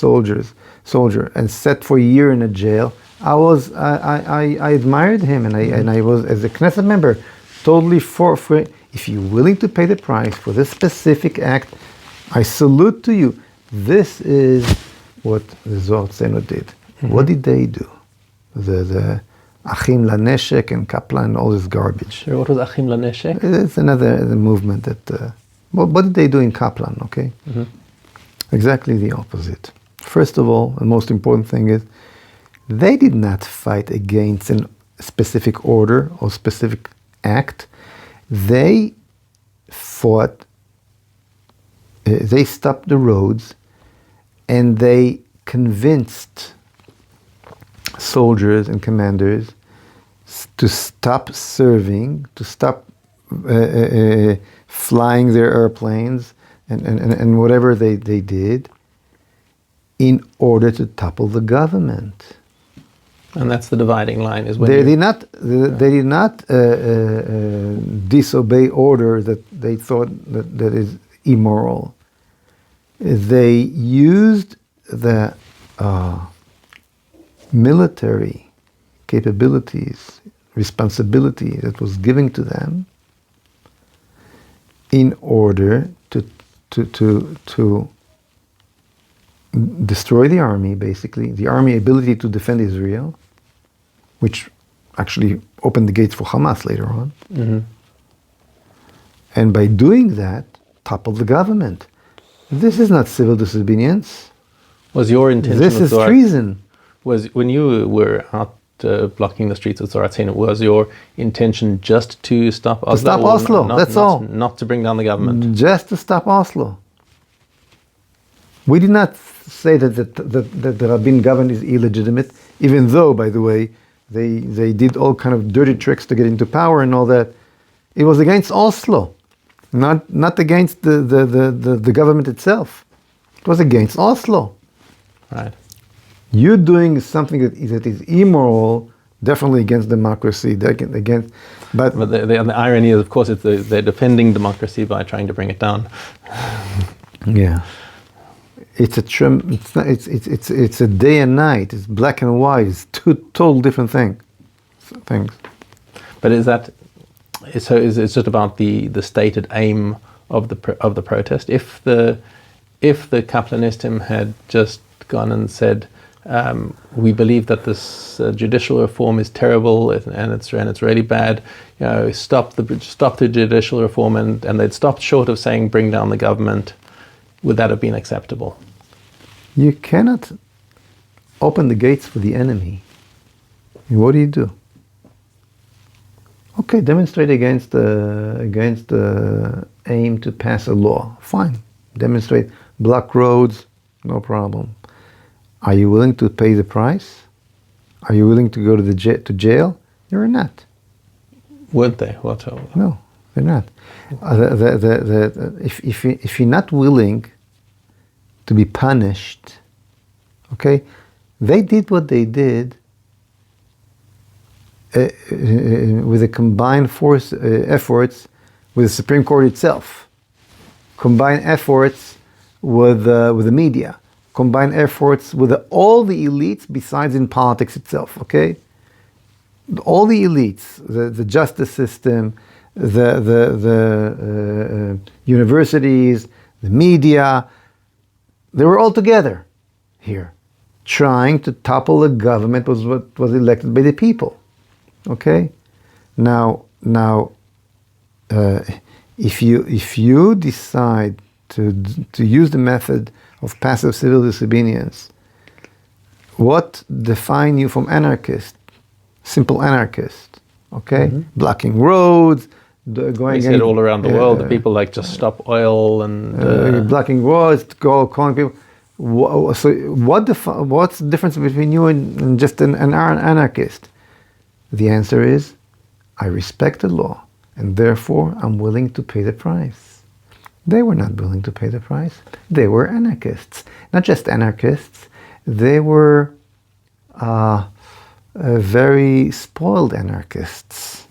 soldier, and set for a year in a jail. I admired him, and I was, as a Knesset member, totally for if you're willing to pay the price for this specific act, I salute to you. This is what the Artzeinu did. Mm-hmm. What did they do? The Achim Laneshek and Kaplan and all this garbage. Sure, what was Achim Laneshek? It's another movement that... what did they do in Kaplan, okay? Mm-hmm. Exactly the opposite. First of all, the most important thing is, they did not fight against a specific order or specific act. They fought, they stopped the roads, and they convinced soldiers and commanders to stop serving, to stop flying their airplanes and whatever they did, in order to topple the government. And that's the dividing line, is when they did not disobey order that they thought that is immoral. They used the military capabilities, responsibility that was given to them, in order to destroy the army, basically, the army ability to defend Israel, which actually opened the gates for Hamas later on. Mm-hmm. And by doing that, topple the government. This is not civil disobedience. Was your intention? This is treason. Was when you were out blocking the streets of Artzeinu, was your intention just to stop Oslo? To stop Oslo, that's all. Not to bring down the government. Just to stop Oslo. We did not say that the Rabin government is illegitimate, even though, by the way, they did all kind of dirty tricks to get into power and all that. It was against Oslo, not against the government itself. It was against Oslo. Right. You're doing something that is immoral, definitely against democracy. But the irony is, of course, they're defending democracy by trying to bring it down. Yeah. It's a day and night. It's black and white. It's two total different things. But is it's just about the stated aim of the protest? If the Kaplanistim had just gone and said, we believe that this judicial reform is terrible and it's really bad, stop the judicial reform, and they'd stopped short of saying bring down the government, would that have been acceptable? You cannot open the gates for the enemy. What do? Okay, demonstrate against the aim to pass a law. Fine. Demonstrate, block roads, no problem. Are you willing to pay the price? Are you willing to go to jail? You're not. Weren't they? No, they're not. If you're not willing to be punished, okay, they did what they did with a combined efforts with the Supreme Court itself, combined efforts with the media, combined efforts with all the elites besides in politics itself, okay? All the elites, the justice system, the universities, the media, they were all together. here. Trying to topple a government was what was elected by the people. Okay? Now, if you decide to use the method of passive civil disobedience, what define you from anarchist? Simple anarchist, okay? Blocking roads, going. We see it all around the world. The people like just stop oil and blocking roads, calling people. So what's the difference between you and just an anarchist? The answer is, I respect the law, and therefore I'm willing to pay the price. They were not willing to pay the price. They were anarchists. Not just anarchists, they were very spoiled anarchists.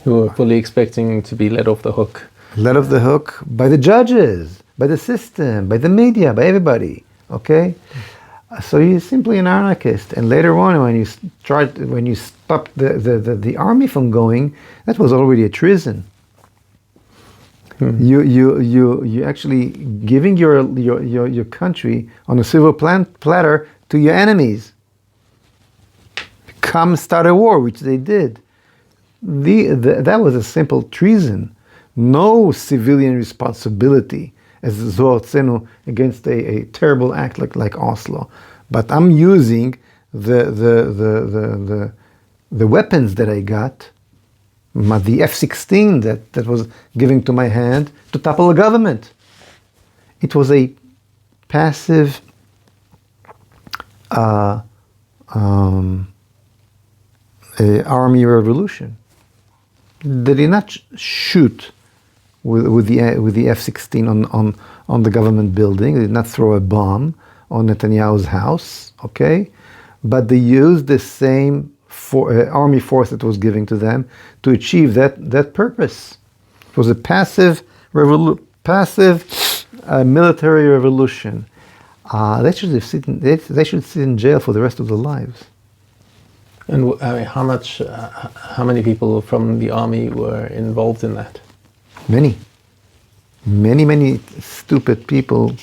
who were fully expecting to be let off the hook. Let off the hook by the judges, by the system, by the media, by everybody. Okay? So you're simply an anarchist. And later on, when you stopped the army from going, that was already a treason. You actually giving your country on a silver platter to your enemies. Come start a war, which they did. That was a simple treason. No civilian responsibility as Artzeinu against a terrible act like Oslo. But I'm using the weapons that I got, the F-16 that was given to my hand to topple a government. It was a passive army revolution. They did not shoot with the F-16 on the government building. They did not throw a bomb on Netanyahu's house, okay? But they used the same army force that was given to them to achieve that purpose. It was a passive military revolution. They should sit in jail for the rest of their lives. And how many people from the army were involved in that? Many stupid people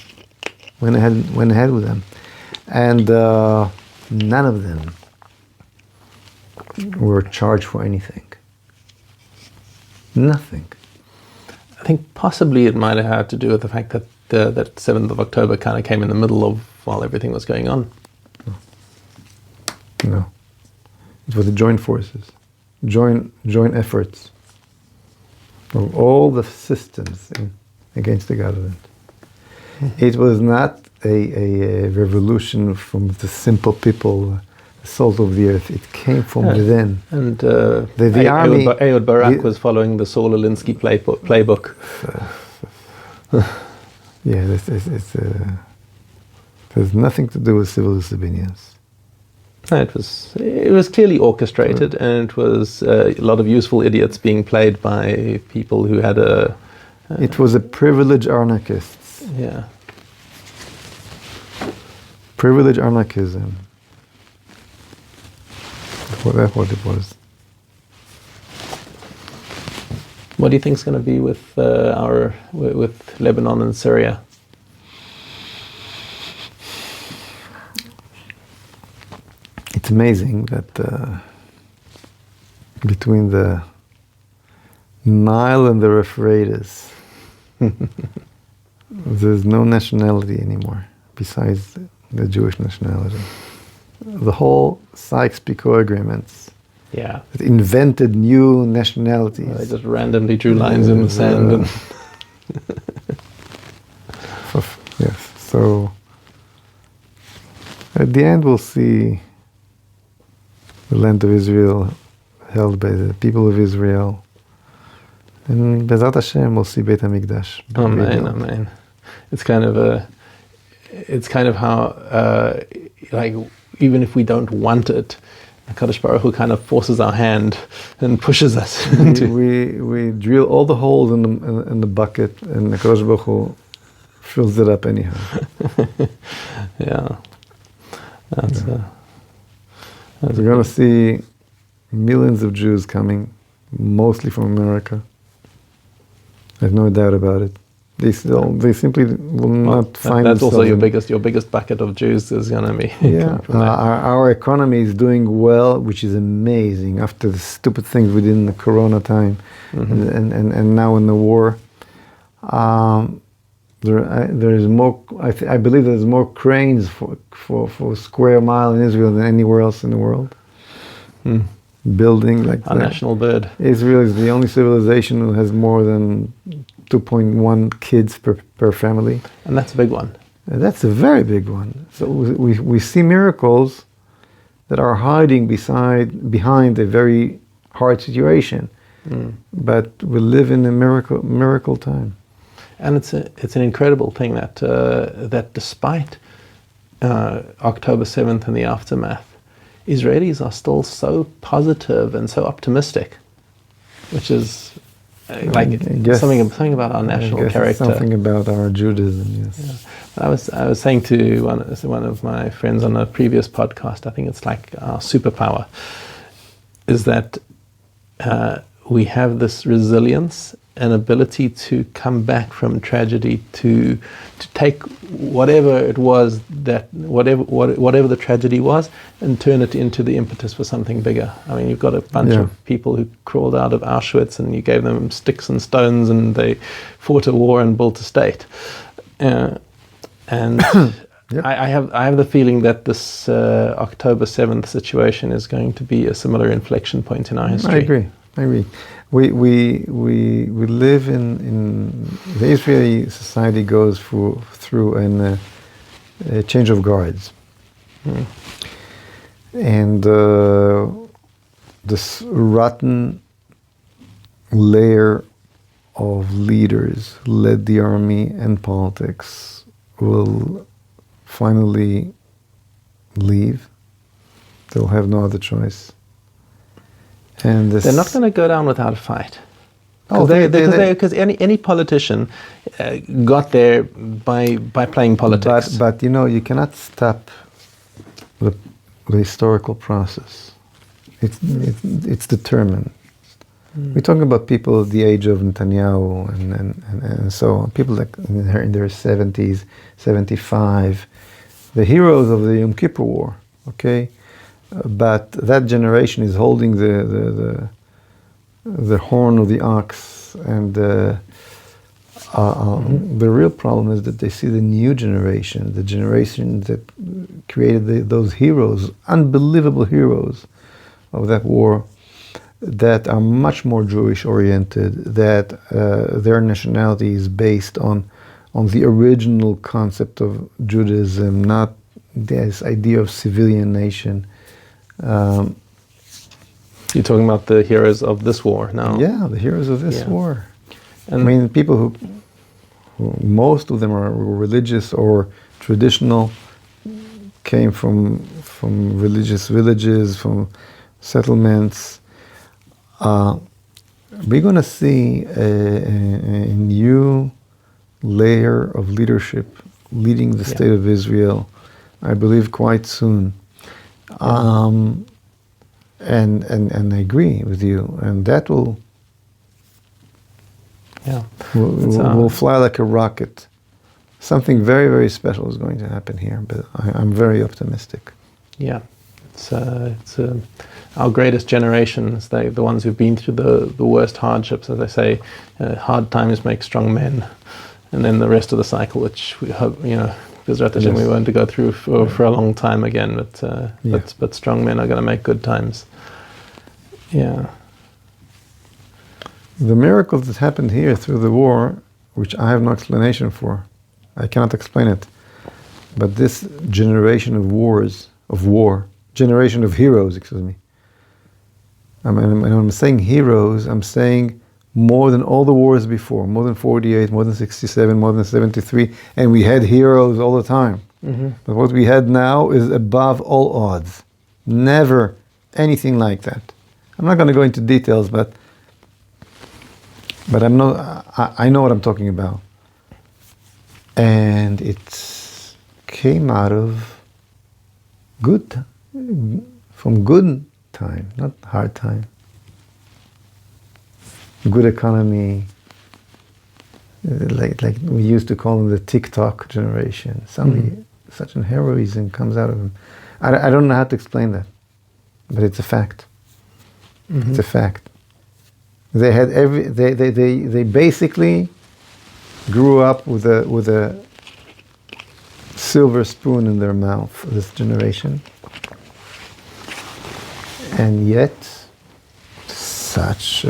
went ahead with them, and none of them were charged for anything. Nothing. I think possibly it might have had to do with the fact that that 7th of October kind of came in the middle of while everything was going on. No. It was the joint forces, joint efforts of all the systems against the government. It was not a revolution from the simple people, the salt of the earth. It came from within. And the army... Ehud Barak was following the Saul Alinsky playbook. Yeah, there's nothing to do with civil disobedience. No, it was clearly orchestrated, and it was a lot of useful idiots being played by people who had a... it was a privileged anarchists. Yeah. Privileged anarchism. That's what it was. What do you think is going to be with with Lebanon and Syria? It's amazing that between the Nile and the Euphrates, there's no nationality anymore besides the Jewish nationality. The whole Sykes-Picot agreements that invented new nationalities. They just randomly drew lines in the sand. And yes, so at the end we'll see the land of Israel held by the people of Israel. And Bezat Hashem, we'll see Beit HaMikdash. Amen, amen. It's kind of how, like, even if we don't want it, HaKadosh Baruch Hu kind of forces our hand and pushes us into... We drill all the holes in the bucket, and HaKadosh Baruch Hu fills it up anyhow. Yeah. We're going to see millions of Jews coming, mostly from America. I have no doubt about it. They simply will not find That's also themselves your biggest bucket of Jews is going to be. Yeah, our economy is doing well, which is amazing after the stupid things we did in the Corona time, and now in the war. There is more. I believe there's more cranes for square mile in Israel than anywhere else in the world. Building like Our that. national bird. Israel is the only civilization who has more than 2.1 kids per family. And that's a big one. That's a very big one. So we see miracles that are hiding behind a very hard situation. But we live in a miracle time. And it's an incredible thing that despite October 7th and the aftermath, Israelis are still so positive and so optimistic, which is something about our national character. Something about our Judaism, yes. Yeah. I was saying to one of my friends on a previous podcast, I think it's like our superpower, is that we have this resilience and ability to come back from tragedy, to take whatever it was, that whatever the tragedy was, and turn it into the impetus for something bigger. I mean, you've got a bunch of people who crawled out of Auschwitz, and you gave them sticks and stones, and they fought a war and built a state. And I have the feeling that this October 7th situation is going to be a similar inflection point in our history. I agree. We live in the Israeli society goes through a change of guards, and this rotten layer of leaders who led the army and politics will finally leave. They'll have no other choice. And they're not going to go down without a fight. Oh, Because any politician got there by playing politics. But you cannot stop the historical process. It's determined. We're talking about people at the age of Netanyahu and so on. People like in their 70s, 75, the heroes of the Yom Kippur War. Okay. But that generation is holding the horn of the ox, and the real problem is that they see the new generation, the generation that created those heroes, unbelievable heroes of that war, that are much more Jewish oriented, that their nationality is based on the original concept of Judaism, not this idea of civilian nation. You're talking about the heroes of this war now. Yeah, the heroes of this war. And I mean, people who most of them are religious or traditional, came from religious villages, from settlements. We're going to see a new layer of leadership leading the state of Israel, I believe, quite soon. And I agree with you, and that will fly like a rocket. Something very, very special is going to happen here, but I'm very optimistic. Yeah, it's our greatest generations, the ones who've been through the worst hardships, as I say, hard times make strong men, and then the rest of the cycle, which we hope, Bezrat Hashem, we want to go through for a long time again, but strong men are going to make good times. Yeah. The miracles that happened here through the war, which I have no explanation for, I cannot explain it, but this generation generation of heroes, excuse me. When I'm saying heroes, I'm saying more than all the wars before, more than 48, more than 67, more than 73, and we had heroes all the time. Mm-hmm. But what we had now is above all odds. Never anything like that. I'm not going to go into details, but I know what I'm talking about. And it came out of from good time, not hard time. Good economy, like we used to call them the TikTok generation. Suddenly, such an heroism comes out of them. I don't know how to explain that, but it's a fact. It's a fact. They had they basically grew up with a silver spoon in their mouth, this generation, and yet such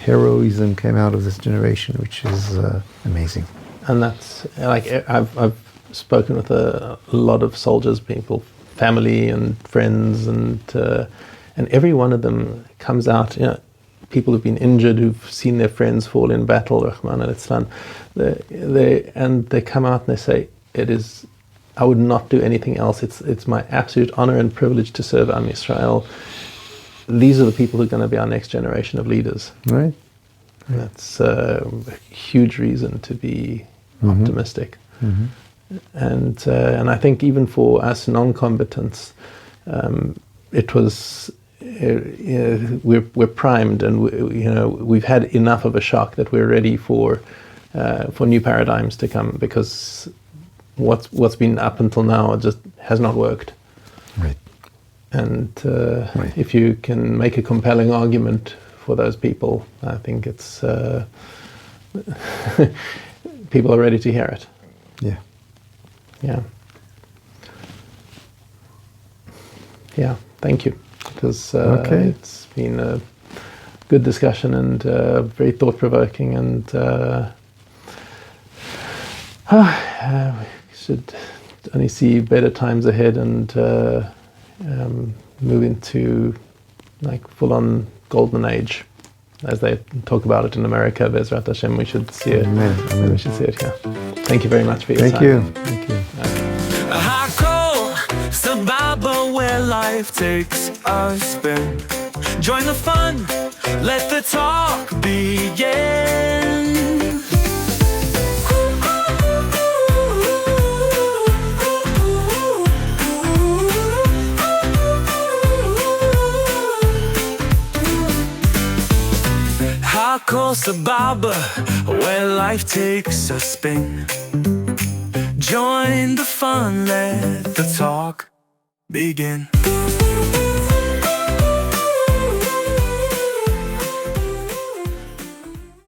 heroism came out of this generation, which is amazing. And that's like I've spoken with a lot of soldiers, people, family and friends, and every one of them comes out. You know, people who've been injured, who've seen their friends fall in battle, Rahman al-Islam, they come out and they say, "It is. I would not do anything else. It's my absolute honor and privilege to serve Am Yisrael." These are the people who are going to be our next generation of leaders. Right. That's a huge reason to be optimistic. And I think even for us non-combatants, it was we're primed, and we've had enough of a shock that we're ready for new paradigms to come, because what's been up until now just has not worked. Right. And Right. if you can make a compelling argument for those people, I think it's people are ready to hear it. Yeah. Yeah. Thank you. Because Okay. it's been a good discussion and very thought-provoking, and we should only see better times ahead, and move into like full-on golden age, as they talk about it in America. Bezrat Hashem, we should see it. Amen. Amen. We should see it here. Thank you very much for your Thank time. you. Thank you. Hakol Sababa, where life takes a spin. Join the fun, let the talk begin. Hakol Sababa, where life takes a spin. Join the fun, let the talk begin.